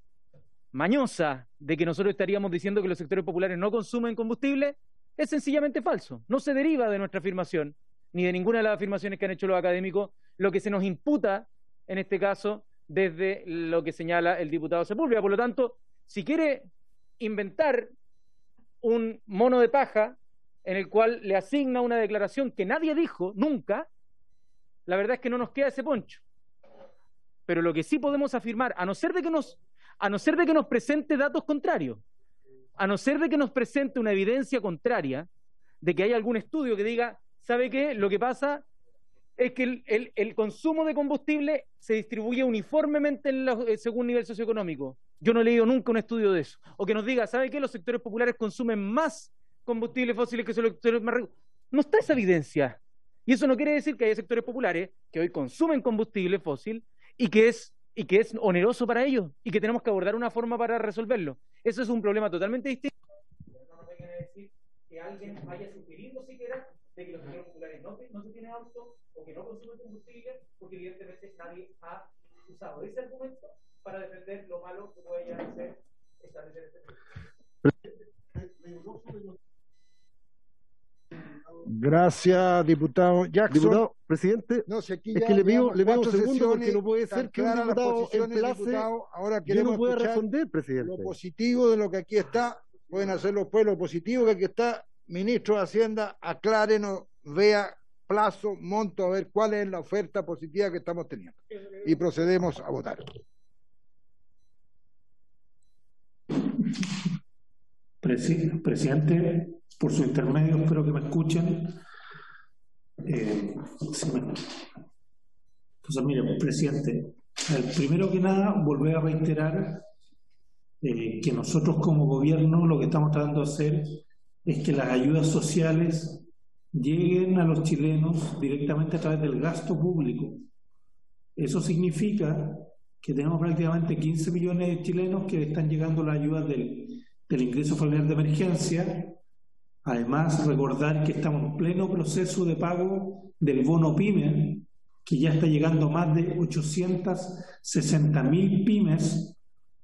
mañosa de que nosotros estaríamos diciendo que los sectores populares no consumen combustible es sencillamente falso. No se deriva de nuestra afirmación, ni de ninguna de las afirmaciones que han hecho los académicos, lo que se nos imputa, en este caso, desde lo que señala el diputado Sepúlveda. Por lo tanto, si quiere inventar un mono de paja en el cual le asigna una declaración que nadie dijo nunca, la verdad es que no nos queda ese poncho. Pero lo que sí podemos afirmar, a no ser de que nos presente datos contrarios, a no ser de que nos presente una evidencia contraria de que hay algún estudio que diga, ¿sabe qué? Lo que pasa es que el consumo de combustible se distribuye uniformemente según nivel socioeconómico. Yo no he leído nunca un estudio de eso. O que nos diga, ¿sabe qué? Los sectores populares consumen más combustibles fósiles que los sectores más ricos. No está esa evidencia. Y eso no quiere decir que haya sectores populares que hoy consumen combustible fósil y que es oneroso para ellos y que tenemos que abordar una forma para resolverlo. Eso es un problema totalmente distinto. No me vengan a decir que alguien haya sugerido siquiera de que los sectores populares no se tienen auto o que no consumen combustible, porque evidentemente nadie ha usado ese argumento para defender lo malo que puede llegar a ser establecer este proyecto. Gracias, diputado Jackson. Diputado, presidente, no, si aquí es que le pido un segundo porque no puede ser que un diputado emplace ahora y no pueda responder, presidente. Lo positivo de lo que aquí está, pueden hacerlo después, lo positivo que aquí está, ministro de Hacienda, aclárenos, vea plazo, monto, a ver cuál es la oferta positiva que estamos teniendo. Y procedemos a votar. Presidente, por su intermedio, espero que me escuchen. Entonces, mire, presidente, primero que nada, volver a reiterar que nosotros como gobierno lo que estamos tratando de hacer es que las ayudas sociales lleguen a los chilenos directamente a través del gasto público. Eso significa que tenemos prácticamente 15 millones de chilenos que están llegando las ayudas del ingreso familiar de emergencia. Además, recordar que estamos en pleno proceso de pago del bono PYME, que ya está llegando a más de 860.000 pymes,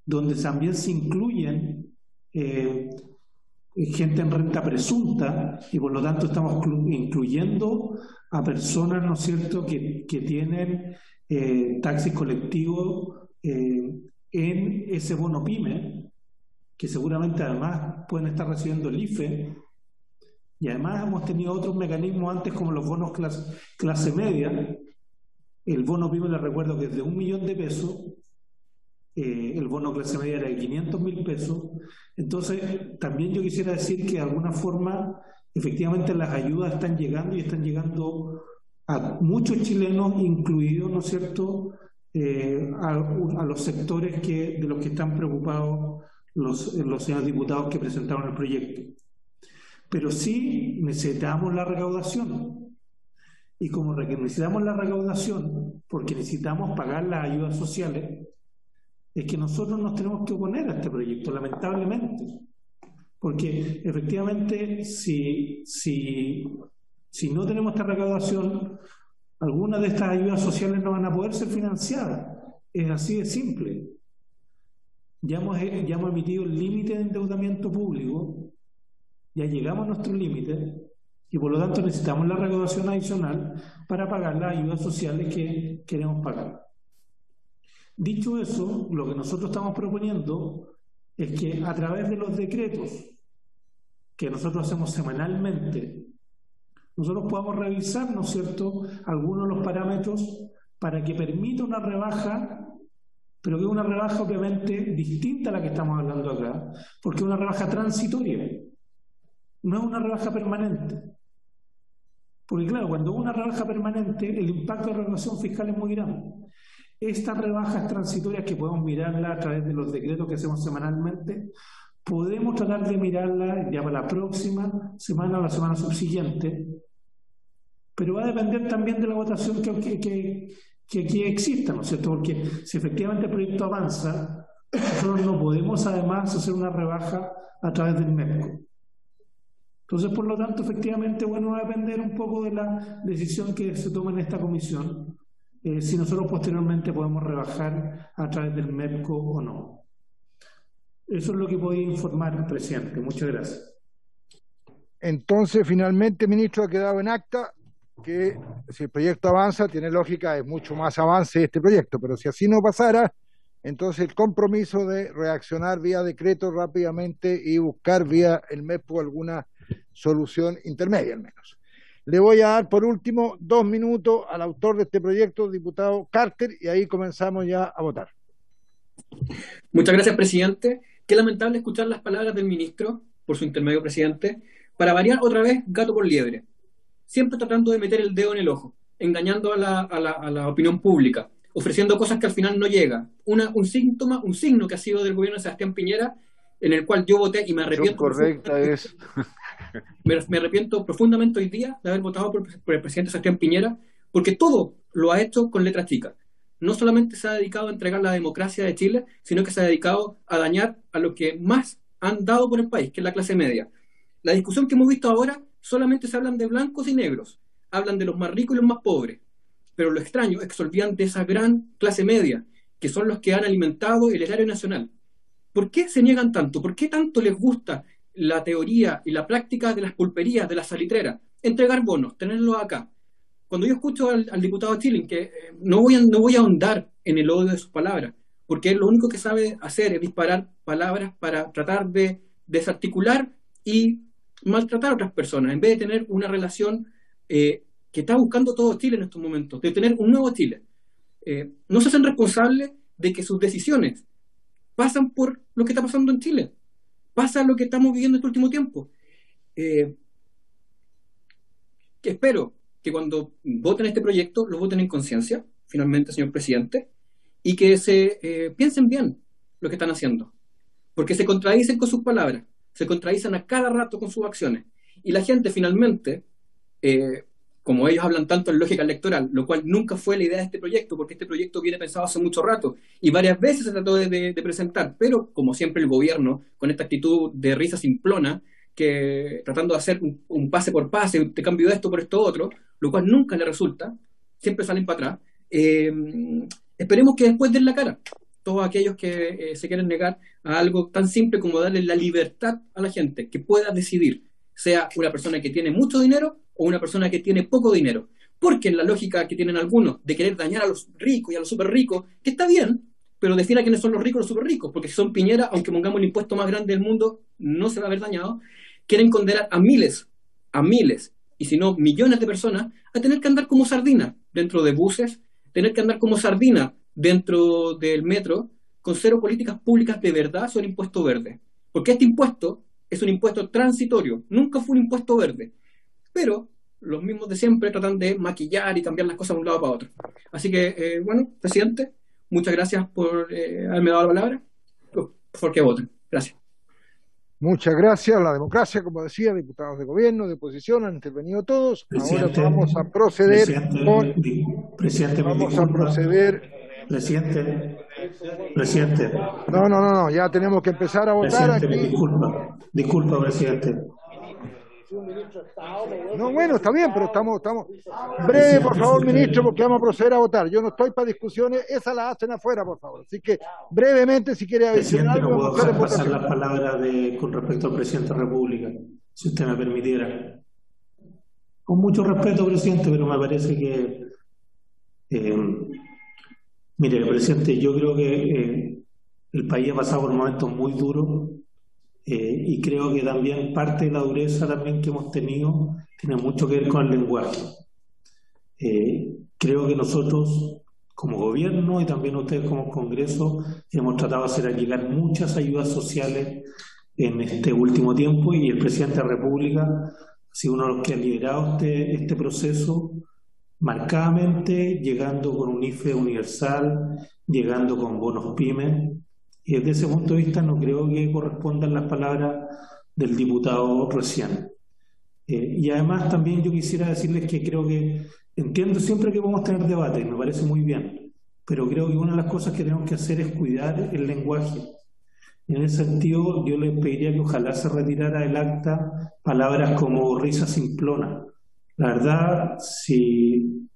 donde también se incluyen gente en renta presunta, y por lo tanto estamos incluyendo a personas, ¿no es cierto?, que tienen taxis colectivos en ese bono PYME, que seguramente además pueden estar recibiendo el IFE. Y además hemos tenido otros mecanismos antes, como los bonos clase media. El bono PYME, les recuerdo que es de 1 millón de pesos, el bono clase media era de 500.000 pesos. Entonces, también yo quisiera decir que de alguna forma, efectivamente las ayudas están llegando y están llegando a muchos chilenos, incluidos, ¿no es cierto?, a los sectores de los que están preocupados los señores diputados que presentaron el proyecto. Pero sí necesitamos la recaudación. Y como necesitamos la recaudación, porque necesitamos pagar las ayudas sociales, es que nosotros nos tenemos que oponer a este proyecto, lamentablemente. Porque efectivamente, si no tenemos esta recaudación, algunas de estas ayudas sociales no van a poder ser financiadas. Es así de simple. Ya hemos emitido el límite de endeudamiento público, ya llegamos a nuestro límite, y por lo tanto necesitamos la recaudación adicional para pagar las ayudas sociales que queremos pagar. Dicho eso, lo que nosotros estamos proponiendo es que a través de los decretos que nosotros hacemos semanalmente, nosotros podamos revisar, ¿no es cierto?, algunos de los parámetros para que permita una rebaja pero que es una rebaja obviamente distinta a la que estamos hablando acá, porque es una rebaja transitoria, no es una rebaja permanente. Porque claro, cuando es una rebaja permanente, el impacto de recaudación fiscal es muy grande. Estas rebajas transitorias que podemos mirarlas a través de los decretos que hacemos semanalmente, podemos tratar de mirarlas ya para la próxima semana o la semana subsiguiente, pero va a depender también de la votación que aquí exista, ¿no es cierto? Porque si efectivamente el proyecto avanza, nosotros no podemos además hacer una rebaja a través del MEPCO. Entonces, por lo tanto, efectivamente, bueno, va a depender un poco de la decisión que se tome en esta comisión, si nosotros posteriormente podemos rebajar a través del MEPCO o no. Eso es lo que podía informar, presidente. Muchas gracias. Entonces, finalmente, ministro, ha quedado en acta que si el proyecto avanza, tiene lógica, es mucho más avance este proyecto, pero si así no pasara, entonces el compromiso de reaccionar vía decreto rápidamente y buscar vía el MEPCO alguna solución intermedia al menos. Le voy a dar por último 2 minutos al autor de este proyecto, diputado Carter, y ahí comenzamos ya a votar. Muchas gracias, presidente. Qué lamentable escuchar las palabras del ministro, por su intermedio, presidente, para variar otra vez gato por liebre, siempre tratando de meter el dedo en el ojo, engañando a la opinión pública, ofreciendo cosas que al final no llegan. Un signo que ha sido del gobierno de Sebastián Piñera, en el cual yo voté y me arrepiento. Correcta es. Me arrepiento profundamente hoy día de haber votado por el presidente Sebastián Piñera, porque todo lo ha hecho con letras chicas. No solamente se ha dedicado a entregar la democracia de Chile, sino que se ha dedicado a dañar a lo que más han dado por el país, que es la clase media. La discusión que hemos visto ahora solamente se hablan de blancos y negros, hablan de los más ricos y los más pobres, pero lo extraño es que se olvidan de esa gran clase media, que son los que han alimentado el erario nacional. ¿Por qué se niegan tanto? ¿Por qué tanto les gusta la teoría y la práctica de las pulperías, de las salitreras? Entregar bonos, tenerlos acá. Cuando yo escucho al diputado Chilin, que no voy a ahondar en el odio de sus palabras, porque él lo único que sabe hacer es disparar palabras para tratar de desarticular y maltratar a otras personas, en vez de tener una relación que está buscando todo Chile en estos momentos, de tener un nuevo Chile. No se hacen responsables de que sus decisiones pasan por lo que está pasando en Chile, pasa lo que estamos viviendo en este último tiempo. Que espero que cuando voten este proyecto, lo voten en conciencia, finalmente, señor presidente, y que se piensen bien lo que están haciendo, porque se contradicen con sus palabras, se contradicen a cada rato con sus acciones, y la gente finalmente, como ellos hablan tanto en lógica electoral, lo cual nunca fue la idea de este proyecto, porque este proyecto viene pensado hace mucho rato, y varias veces se trató de presentar, pero como siempre el gobierno, con esta actitud de risa simplona, que tratando de hacer un pase por pase, te cambio esto por esto otro, lo cual nunca le resulta, siempre salen para atrás. Esperemos que después den la cara todos aquellos que se quieren negar a algo tan simple como darle la libertad a la gente, que pueda decidir, sea una persona que tiene mucho dinero o una persona que tiene poco dinero, porque en la lógica que tienen algunos de querer dañar a los ricos y a los súper ricos, que está bien, pero defina quiénes son los ricos y los súper ricos, porque si son Piñera, aunque pongamos el impuesto más grande del mundo, no se va a ver dañado. Quieren condenar a miles, y si no millones de personas, a tener que andar como sardina dentro de buses, tener que andar como sardina dentro del metro, con cero políticas públicas de verdad sobre el impuesto verde. Porque este impuesto es un impuesto transitorio, nunca fue un impuesto verde. Pero los mismos de siempre tratan de maquillar y cambiar las cosas de un lado para otro. Así que, bueno, presidente, muchas gracias por haberme dado la palabra. Por favor, que voten. Gracias. Muchas gracias. La democracia, como decía, diputados de gobierno, de oposición, han intervenido todos. Presidente, ahora vamos a proceder Presidente. No, ya tenemos que empezar a votar aquí. Disculpa, presidente. No, bueno, está bien, pero estamos breve, por favor, ministro, porque vamos a proceder a votar. Yo no estoy para discusiones, esas las hacen afuera, por favor. Así que brevemente, si quiere adicionar algo, no puedo dejar pasar las palabras con respecto al presidente de la República, si usted me permitiera. Con mucho respeto, presidente, pero me parece que mire, presidente, yo creo que el país ha pasado por momentos muy duros. Y creo que también parte de la dureza también que hemos tenido tiene mucho que ver con el lenguaje. Creo que nosotros como gobierno y también ustedes como Congreso hemos tratado de hacer llegar muchas ayudas sociales en este último tiempo, y el presidente de la República ha sido uno de los que ha liderado este proceso marcadamente, llegando con un IFE universal, llegando con bonos pymes, y desde ese punto de vista no creo que correspondan las palabras del diputado recién. Y además también yo quisiera decirles que creo que entiendo siempre que podemos tener debate, me parece muy bien, pero creo que una de las cosas que tenemos que hacer es cuidar el lenguaje. En ese sentido, yo les pediría que ojalá se retirara del acta palabras como risa simplona. La verdad, si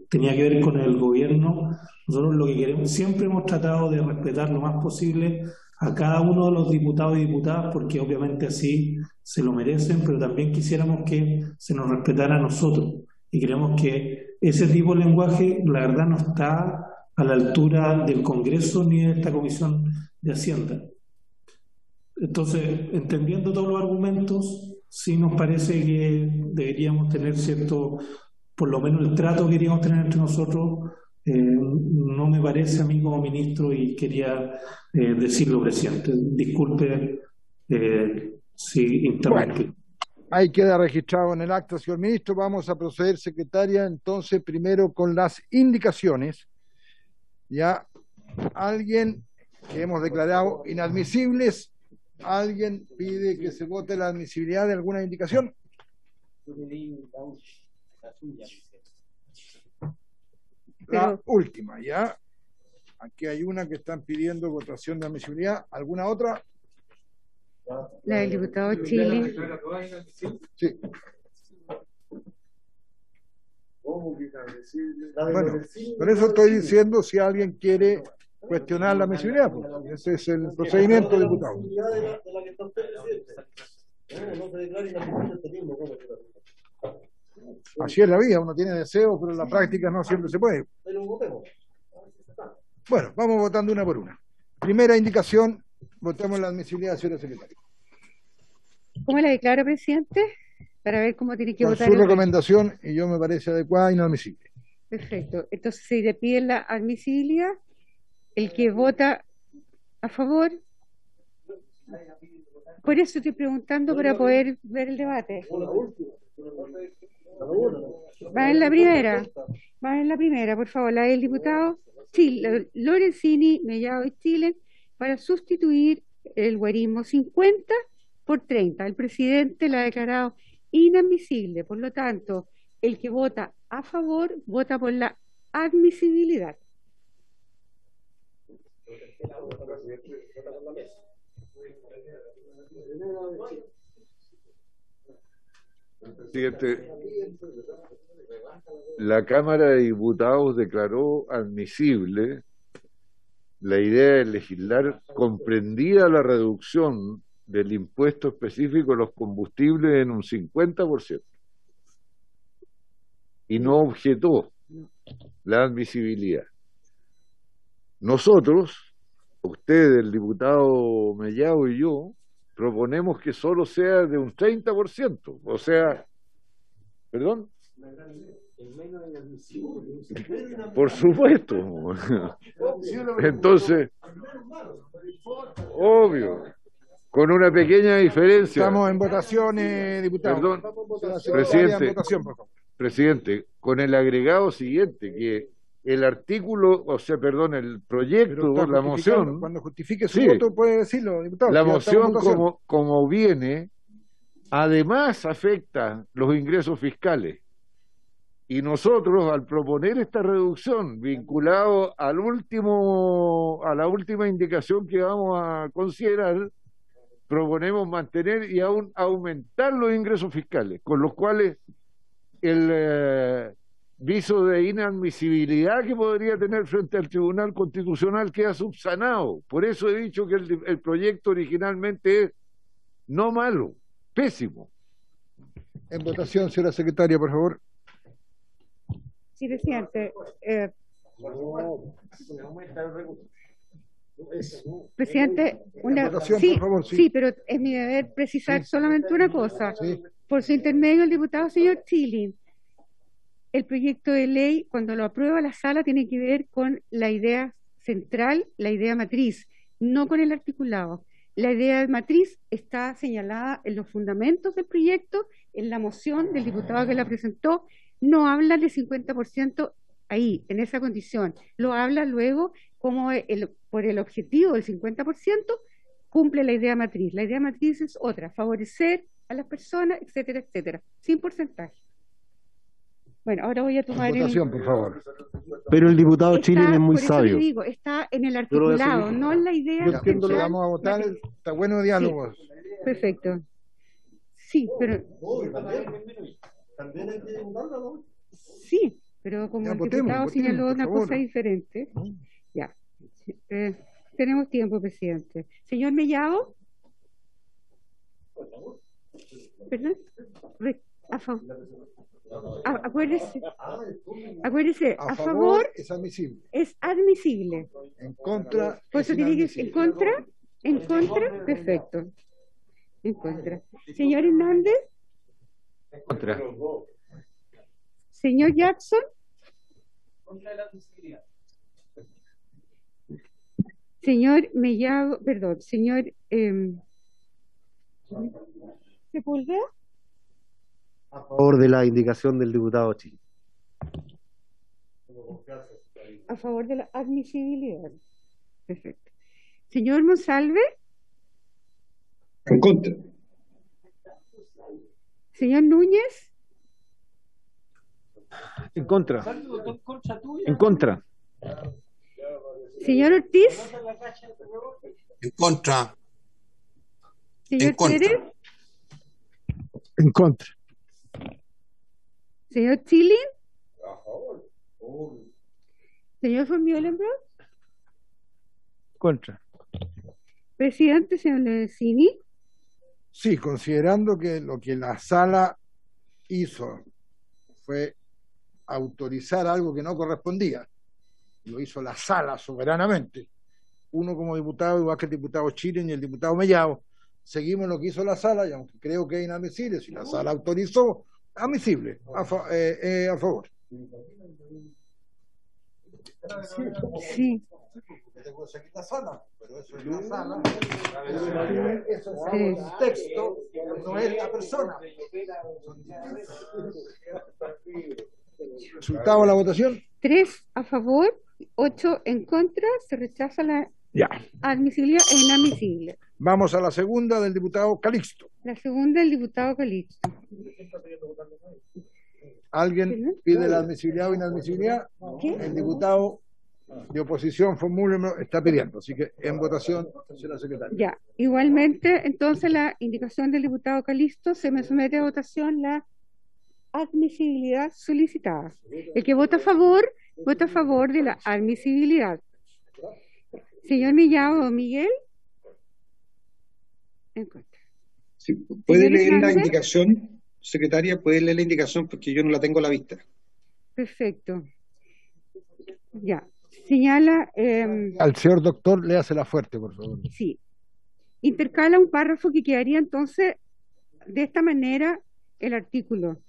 tenía que ver con el gobierno, nosotros lo que queremos, siempre hemos tratado de respetar lo más posible a cada uno de los diputados y diputadas, porque obviamente así se lo merecen, pero también quisiéramos que se nos respetara a nosotros. Y creemos que ese tipo de lenguaje, la verdad, no está a la altura del Congreso ni de esta Comisión de Hacienda. Entonces, entendiendo todos los argumentos, sí nos parece que deberíamos tener cierto, por lo menos el trato que queríamos tener entre nosotros, no me parece a mí como ministro, y quería decirlo, presidente. Disculpe si interrumpí. Bueno, ahí queda registrado en el acta, señor ministro. Vamos a proceder, secretaria, entonces primero con las indicaciones. Ya alguien que hemos declarado inadmisibles, ¿alguien pide que se vote la admisibilidad de alguna indicación? La última, ya. Aquí hay una que están pidiendo votación de admisibilidad. ¿Alguna otra? La del diputado Chile. Sí. Bueno, por eso estoy diciendo si alguien quiere cuestionar la admisibilidad. Pues. Ese es el procedimiento, diputado. Así es la vida, uno tiene deseos, pero en la práctica no siempre se puede. Bueno, vamos votando una por una. Primera indicación, votemos la admisibilidad, señora secretaria. ¿Cómo la declara, presidente? Para ver cómo tiene que Con votar. su recomendación, y yo me parece adecuada e inadmisible. Perfecto. Entonces, si le piden la admisibilidad, el que vota a favor. Por eso estoy preguntando, para poder ver el debate. Va en la primera. Va en la primera, por favor, la del diputado Chile, Lorenzini, Mellado y Chile, para sustituir el guarismo 50 por 30. El presidente la ha declarado inadmisible. Por lo tanto, el que vota a favor vota por la admisibilidad. Presidente, la Cámara de Diputados declaró admisible la idea de legislar, comprendida la reducción del impuesto específico a los combustibles en un 50%, y no objetó la admisibilidad. Nosotros, usted, el diputado Mellado y yo, proponemos que solo sea de un 30%, o sea, ¿perdón? Por supuesto. Entonces, obvio, con una pequeña diferencia. Estamos en votación, diputado. Perdón, presidente. Votación, por favor. Presidente, con el agregado siguiente, que el artículo, o sea, perdón, el proyecto, la moción. Cuando justifique su voto puede decirlo, diputado. La moción como viene, además afecta los ingresos fiscales. Y nosotros, al proponer esta reducción, vinculado a la última indicación que vamos a considerar, proponemos mantener y aún aumentar los ingresos fiscales, con los cuales el viso de inadmisibilidad que podría tener frente al Tribunal Constitucional queda subsanado. Por eso he dicho que el proyecto originalmente es no malo, pésimo. En votación, señora secretaria, por favor. Sí, presidente. Presidente, votación, sí, por favor, sí, pero es mi deber precisar solamente una cosa. Por su intermedio, el diputado señor Chilin. el proyecto de ley, cuando lo aprueba la sala, tiene que ver con la idea central, la idea matriz, no con el articulado. La idea matriz está señalada en los fundamentos del proyecto, en la moción del diputado que la presentó, no habla del 50% ahí, en esa condición, lo habla luego como por el objetivo del 50% cumple la idea matriz. La idea matriz es otra, favorecer a las personas, etcétera, etcétera, sin porcentaje. Bueno, ahora voy a tomar votación, por favor. Pero el diputado Chilin es muy por eso sabio. le digo, está en el Yo lo voy a articulado, seguir. no en la idea. Yo entiendo lo que central. vamos a votar, está bueno el diálogo. Sí, perfecto. Sí, pero... Sí, pero como Ya, el votemos, diputado votemos, señaló por una favor. cosa diferente. Ya. Tenemos tiempo, presidente. Señor Mellado. ¿Perdón? A favor. Acuérdese, A a favor favor es admisible. es admisible. En contra Por es eso tiene que inadmisible. en contra, perfecto. En contra. Señor Hernández, Contra. señor Jackson, señor Mellado, perdón, señor Sepúlveda, A favor de la indicación del diputado Chilin. a favor de la admisibilidad. Perfecto. Señor Monsalve, En contra. señor Núñez, En contra. En contra. señor Ortiz, En contra. señor En contra. Pérez, En contra. señor Chilin, señor von Meulenberg, Contra. presidente, señor Lorenzini. Sí, considerando que lo que la sala hizo fue autorizar algo que no correspondía, lo hizo la sala soberanamente, uno como diputado, igual que el diputado Chilin y el diputado Mellado, seguimos lo que hizo la sala, y aunque creo que es inadmisible, si la sala autorizó, admisible, a favor. Sí. Tengo que seguir la sala, pero eso es la sala. Eso Sí. es el texto, no es la persona. Resultado de la votación. 3 a favor, 8 en contra, se rechaza la Ya. admisibilidad e inadmisible. Vamos a la segunda del diputado Calixto. La segunda, el diputado Calixto. ¿Alguien pide la admisibilidad o inadmisibilidad? ¿Qué? El diputado de oposición, von Meulenberg, está pidiendo. Así que en votación, señora secretaria. Ya, igualmente, entonces la indicación del diputado Calixto se me somete a votación la admisibilidad solicitada. El que vota a favor de la admisibilidad. Señor Mellado, Miguel. En contra. Sí, ¿puede Señor leer la Hernández. indicación, secretaria? ¿Puede leer la indicación? Porque yo no la tengo a la vista. Perfecto. Ya. Señala, Al señor doctor, léasela fuerte, por favor. sí, intercala un párrafo que quedaría entonces de esta manera el artículo.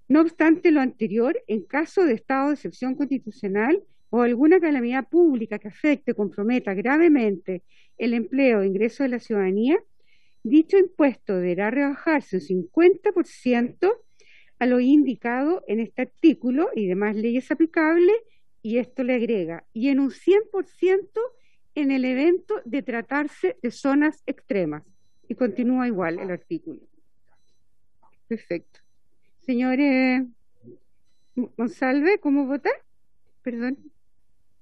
No obstante lo anterior, en caso de estado de excepción constitucional o alguna calamidad pública que afecte o comprometa gravemente el empleo e ingreso de la ciudadanía, dicho impuesto deberá rebajarse un 50% a lo indicado en este artículo y demás leyes aplicables, y esto le agrega, y en un 100% en el evento de tratarse de zonas extremas. Y continúa igual el artículo. Perfecto. Señores Monsalve, ¿cómo vota? Perdón.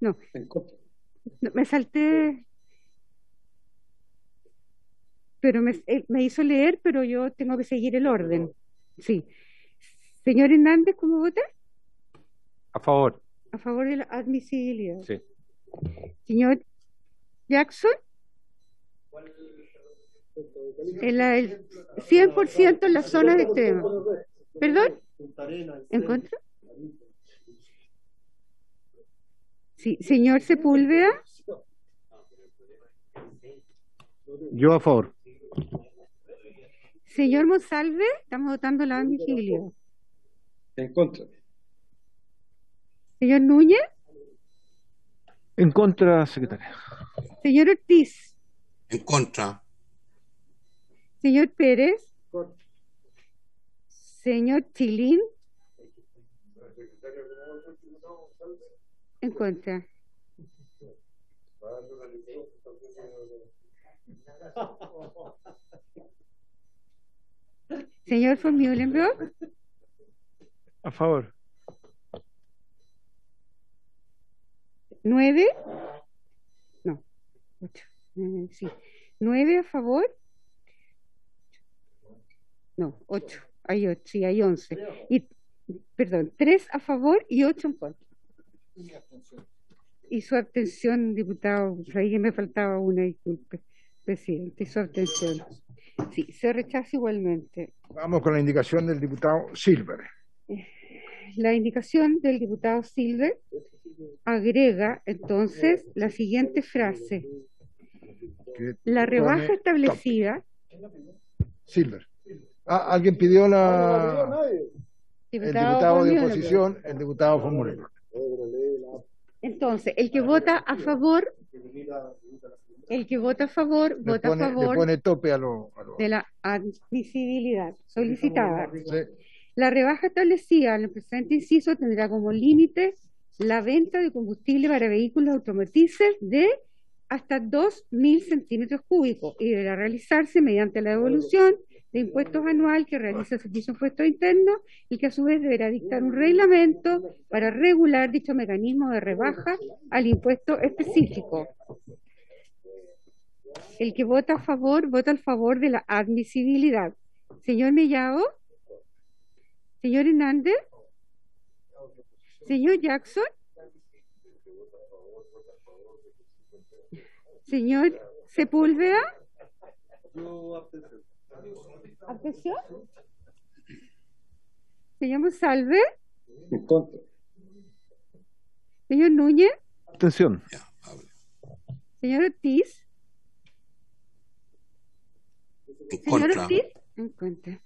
No. No, me salté. Pero me hizo leer, pero yo tengo que seguir el orden. Sí. Señor Hernández, ¿cómo vota? A favor. A favor de la admisibilidad. Sí. Señor Jackson. El 100% en las zonas extremas. ¿Perdón? ¿En contra? Sí. Señor Sepúlveda. Yo a favor. Señor Monsalve, estamos votando la admisibilidad. En contra. Señor Núñez. En contra, secretaria. Señor Ortiz. En contra. Señor Pérez. Señor Chilín. En contra. Señor von Mühlenbrock. A favor. 9. No. 8. Sí. 9 a favor. No, 8. Hay 8, sí, hay 11. Y, perdón, 3 a favor y 8 en contra. Y su abstención, diputado, ahí me faltaba una, disculpe, presidente, y su abstención. Sí, se rechaza igualmente. Vamos con la indicación del diputado Silver. La indicación del diputado Silver agrega entonces la siguiente frase. La rebaja establecida. Silver. ¿Alguien pidió el diputado de oposición, el diputado von Mühlenbrock? Entonces, el que vota a favor, vota a favor le pone tope a de la admisibilidad solicitada. Sí. La rebaja establecida en el presente inciso tendrá como límite la venta de combustible para vehículos automotrices de hasta 2.000 centímetros cúbicos y deberá realizarse mediante la devolución de impuestos anual que realiza el Servicio de Impuestos Internos y que a su vez deberá dictar un reglamento para regular dicho mecanismo de rebaja al impuesto específico. El que vota al favor de la admisibilidad. Señor Mellado, señor Hernández, señor Jackson, señor Sepúlveda. ¿Abstención? Señor Monsalve. Señor Núñez. Abstención. Señor Ortiz. Señor Ortiz. En contra.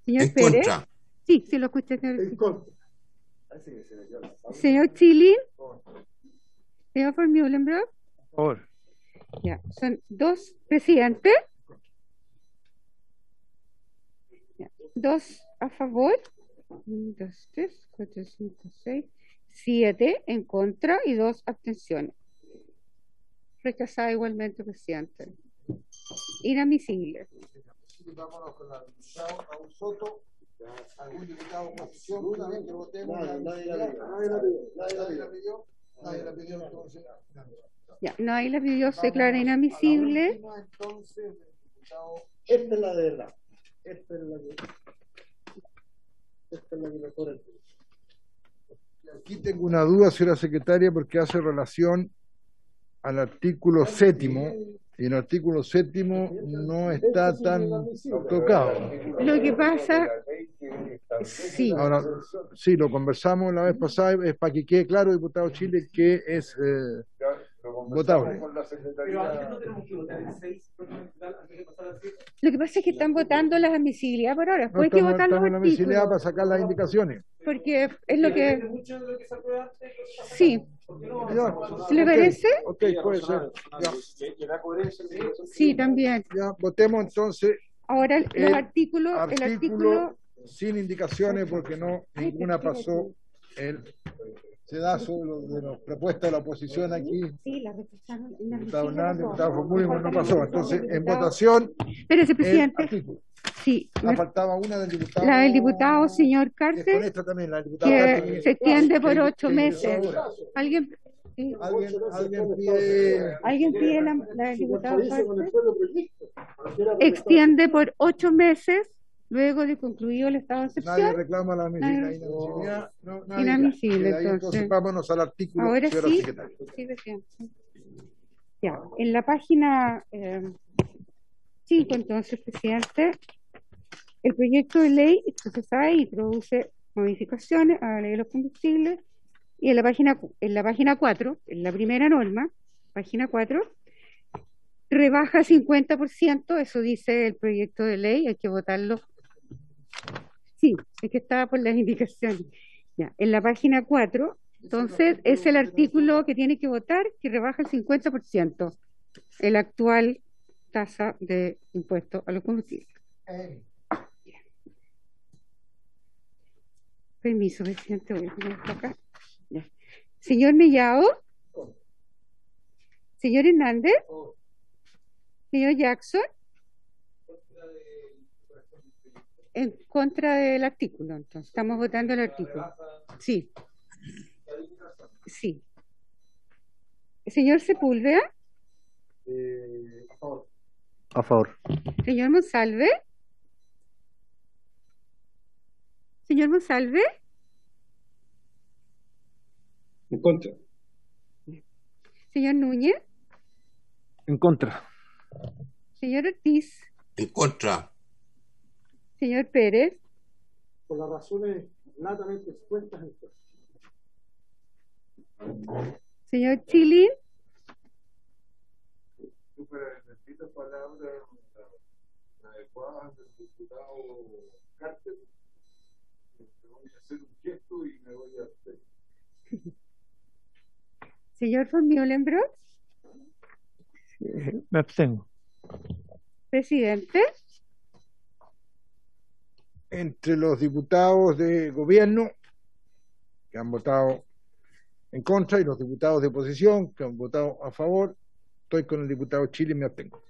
Señor En Pérez. contra. Sí, sí lo escuché, señor Ortiz. Señor Chilín. Señor von Mühlenbrock. Por favor. Ya, son 2 presidentes. 2 a favor, 1, 2, 3, 4, 5, 6, 7 en contra y 2 abstenciones. Rechazada igualmente, presidente. Inadmisible. Vámonos con la diputada Raúl Soto. ¿Algún diputado de oposición también que votemos? Nadie la pidió, entonces. Ya, nadie la pidió, se declara inadmisible. Entonces, diputado. Esta es la de verdad. Esta es la que mejora el tema. Aquí tengo una duda, señora secretaria, porque hace relación al artículo 7º, y el artículo 7º no está tan tocado. Lo que pasa, sí. Ahora, sí, lo conversamos la vez pasada, es para que quede claro, diputado Chile, que es votable. Lo que pasa es que están votando las admisibilidades por ahora. No Hay que votar los estamos en la admisibilidad artículos. para sacar las indicaciones. Porque es lo que... Sí. ¿Le Ok, parece? ok, puede ser. Ya. Sí, también. Ya, votemos entonces Ahora los artículos, el artículo... sin indicaciones porque ninguna pasó el sedazo de las propuestas de la oposición aquí. Sí, la rechazaron. Diputado Hernández, diputado Formúlez, no pasó. Entonces, en votación. Espérese, presidente. Sí. Faltaba una del diputado. La del diputado señor Con Carter, esta también, la del diputado que Carter. se extiende por 8 que- meses. ¿Alguien? Sí. ¿Alguien pide la del diputado Carter? Extiende por 8 meses luego de concluido el estado de Nadie excepción. reclama la Nadie- inadmisibilidad. No, nadie. Inadmisible, De ahí, entonces. vámonos al artículo, Ahora señora sí, secretaria. sí, presidente. Ya, en la página 5, entonces, presidente, el proyecto de ley, usted sabe, introduce modificaciones a la ley de los combustibles, y en la página 4, en la primera norma, página 4, rebaja 50%, eso dice el proyecto de ley, hay que votarlo. Sí, es que estaba por las indicaciones. Ya, en la página 4 Entonces, es el artículo que tiene que votar que rebaja el 50% el actual tasa de impuesto a los combustibles. Permiso, presidente, voy a poner esto acá. Ya. Señor Mellado, señor Hernández, señor Jackson, en contra del artículo. Entonces, estamos votando el artículo. Sí. Sí. Señor Sepúlveda. A favor. A favor. Señor Monsalve. Señor Monsalve. En contra. Señor Núñez. En contra. Señor Ortiz. En contra. Señor Pérez. Por las razones latamente expuestas en contra. Señor Chilin. Necesito palabras adecuadas del diputado Carter. Voy a hacer un gesto y me voy a hacer. Señor von Mühlenbrock. Me abstengo. Presidente. Entre los diputados de gobierno que han votado en contra y los diputados de oposición que han votado a favor, estoy con el diputado Chile y me abstengo.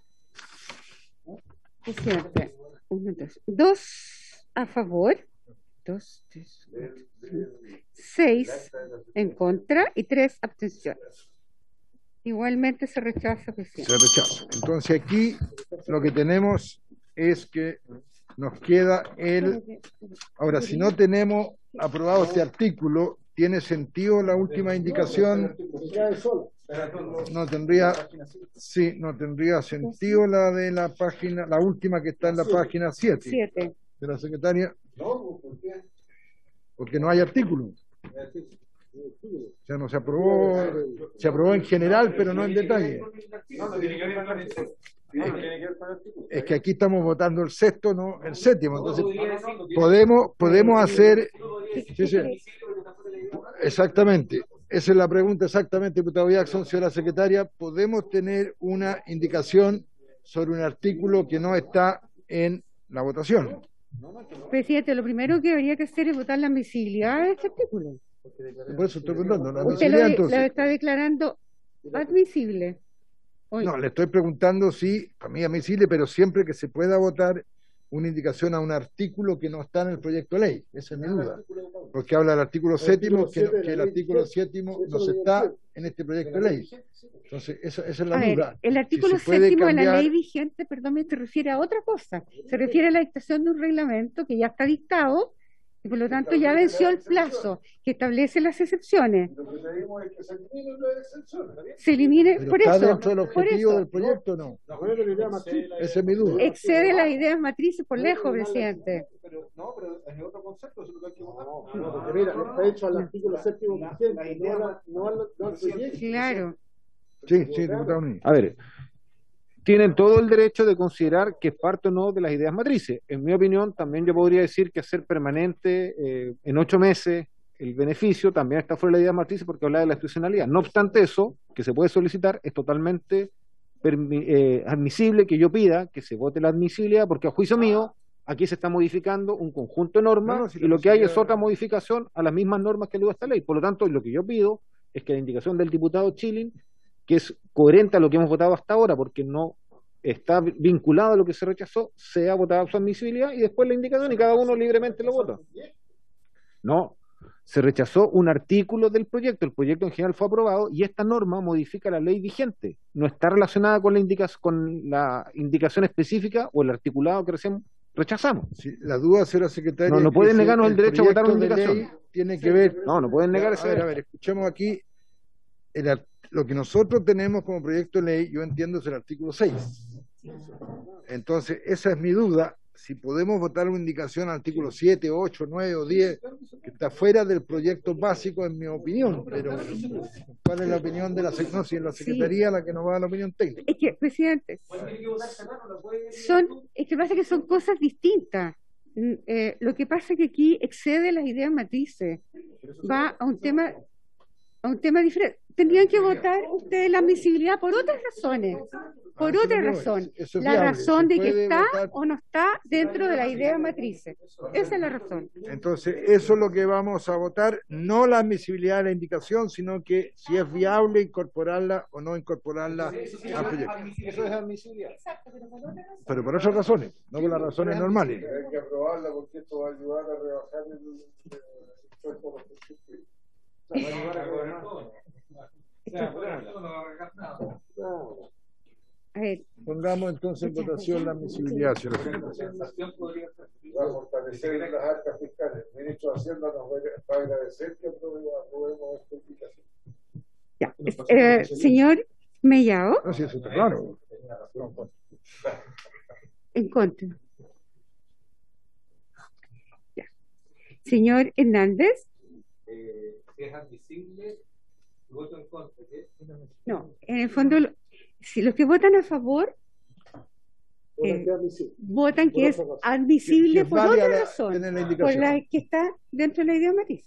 Presidente. 2 a favor, 2, 3, 6 en contra y 3 abstenciones. Igualmente se rechaza, presidente. Se rechaza. Entonces aquí lo que tenemos es que nos queda el... Ahora, si no tenemos aprobado este artículo, ¿tiene sentido la última indicación? No tendría, sí, no tendría sentido la de la página, la última que está en la página 7 de la secretaria, porque no hay artículo. O sea, no se aprobó en general, pero no en detalle. Es que aquí estamos votando el sexto, no el séptimo. Entonces podemos hacer, sí, sí. Exactamente, esa es la pregunta exactamente, diputado Jackson, señora secretaria. ¿Podemos tener una indicación sobre un artículo que no está en la votación? Presidente, lo primero que habría que hacer es votar la admisibilidad de este artículo. Por eso estoy preguntando, la Usted admisibilidad, lo entonces. está declarando admisible. No, le estoy preguntando si, para mí admisible, pero siempre que se pueda votar una indicación a un artículo que no está en el proyecto de ley. Esa es mi duda. Porque habla del artículo séptimo, que el artículo séptimo no se está en este proyecto de ley. Entonces, esa es la duda. El artículo Si se puede séptimo de la cambiar- ley vigente, perdón, se refiere a otra cosa. Se refiere a la dictación de un reglamento que ya está dictado y por lo tanto ya venció el plazo que establece las excepciones. Lo que pedimos es que se eliminen las excepciones. Se elimine, Pero por ¿está eso, dentro del por objetivo eso. del proyecto o no? Esa es mi duda. Excede las ideas matrices por lejos, presidente. No, pero es otro concepto, eso es lo que hay que votar. Porque mira, está hecho al artículo séptimo vigente, no al proyecto. Claro. Sí, sí, diputado Núñez. A ver, tienen todo el derecho de considerar que es parte o no de las ideas matrices. En mi opinión, también yo podría decir que hacer permanente en 8 meses el beneficio también está fuera de la idea matriz porque habla de la excepcionalidad. No obstante eso, que se puede solicitar, es totalmente admisible que yo pida que se vote la admisibilidad, porque a juicio mío, aquí se está modificando un conjunto de normas y lo que hay es otra modificación a las mismas normas que le dio esta ley. Por lo tanto, lo que yo pido es que la indicación del diputado Chilin, que es coherente a lo que hemos votado hasta ahora, porque no está vinculado a lo que se rechazó, sea votada su admisibilidad y después la indicación y cada uno libremente lo vota. No, se rechazó un artículo del proyecto, el proyecto en general fue aprobado y esta norma modifica la ley vigente, no está relacionada con la indicación específica o el articulado que recién rechazamos. Sí, la duda, señora secretaria. No pueden negarnos el derecho a votar una proyecto de indicación. ley tiene que ver. No pueden negar ese derecho. A ver, escuchemos aquí. Lo que nosotros tenemos como proyecto de ley, yo entiendo, es el artículo 6. Entonces, esa es mi duda. Si podemos votar una indicación al artículo 7, 8, 9 o 10, que está fuera del proyecto básico, en mi opinión. Pero, ¿cuál es la opinión de la Secretaría? No, si es la Secretaría la que nos va a dar la opinión técnica. Es que, presidente, es que pasa que son cosas distintas. Lo que pasa es que aquí excede las ideas matrices. Va a un tema a un tema diferente. Tendrían que votar ustedes la admisibilidad por otras razones. Por otra razón. Eso es La viable, razón se de que puede está votar. o no está dentro de la idea matriz. Esa es la razón. Entonces, eso es lo que vamos a votar, no la admisibilidad de la indicación, sino que si es viable incorporarla o no incorporarla al proyecto. Eso es admisibilidad. Pero por otras razones, no por las razones normales. Hay que aprobarla porque esto va a ayudar a rebajar el impuesto a los constructores. A ver, Pongamos entonces en votación la admisibilidad, señor presidente. Va a fortalecer las arcas fiscales. El ministro de Hacienda nos va a agradecer que aprobemos esta indicación. ya. Señor Mellado, No, sí, eso está claro. en contra. Ya. Señor Hernández, Si es admisible, voto en contra. no. En el fondo, si los que votan a favor votan que es admisible por otra razón, tener la por indicación. la que está dentro de la idea matriz.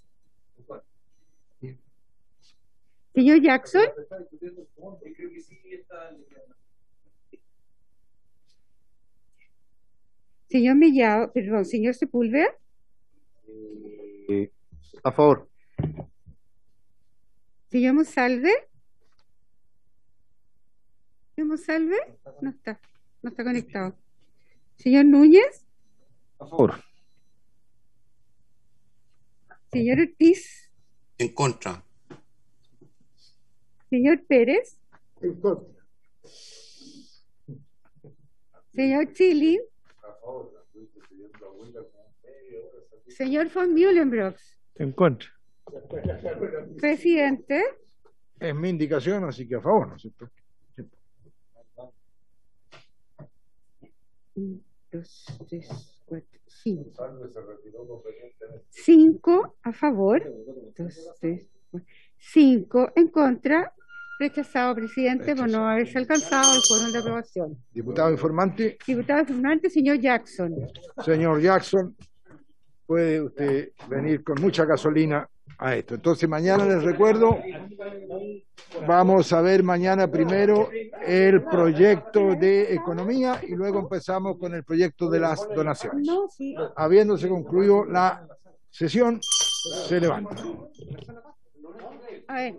Señor Jackson, señor Mellado, perdón, señor Sepúlveda, A favor. señor Monsalve. Señor Monsalve, no está conectado. Señor Núñez, A favor. señor Ortiz, En contra. señor Pérez, En contra. señor Chili, señor von Mühlenbrock, En contra. presidente, Es mi indicación, así que a favor, ¿no es cierto? 1, 2, 3, 4, 5. Salve se retiró convenientemente. 5 a favor, 2, 3, 5 en contra, rechazado, presidente, por no haberse alcanzado el quórum de aprobación. Diputado informante, Diputado informante, señor Jackson. señor Jackson, puede usted venir con mucha gasolina a esto. Entonces, mañana les recuerdo, vamos a ver mañana primero el proyecto de economía y luego empezamos con el proyecto de las donaciones. No, sí. Habiéndose concluido la sesión, se levanta. A ver.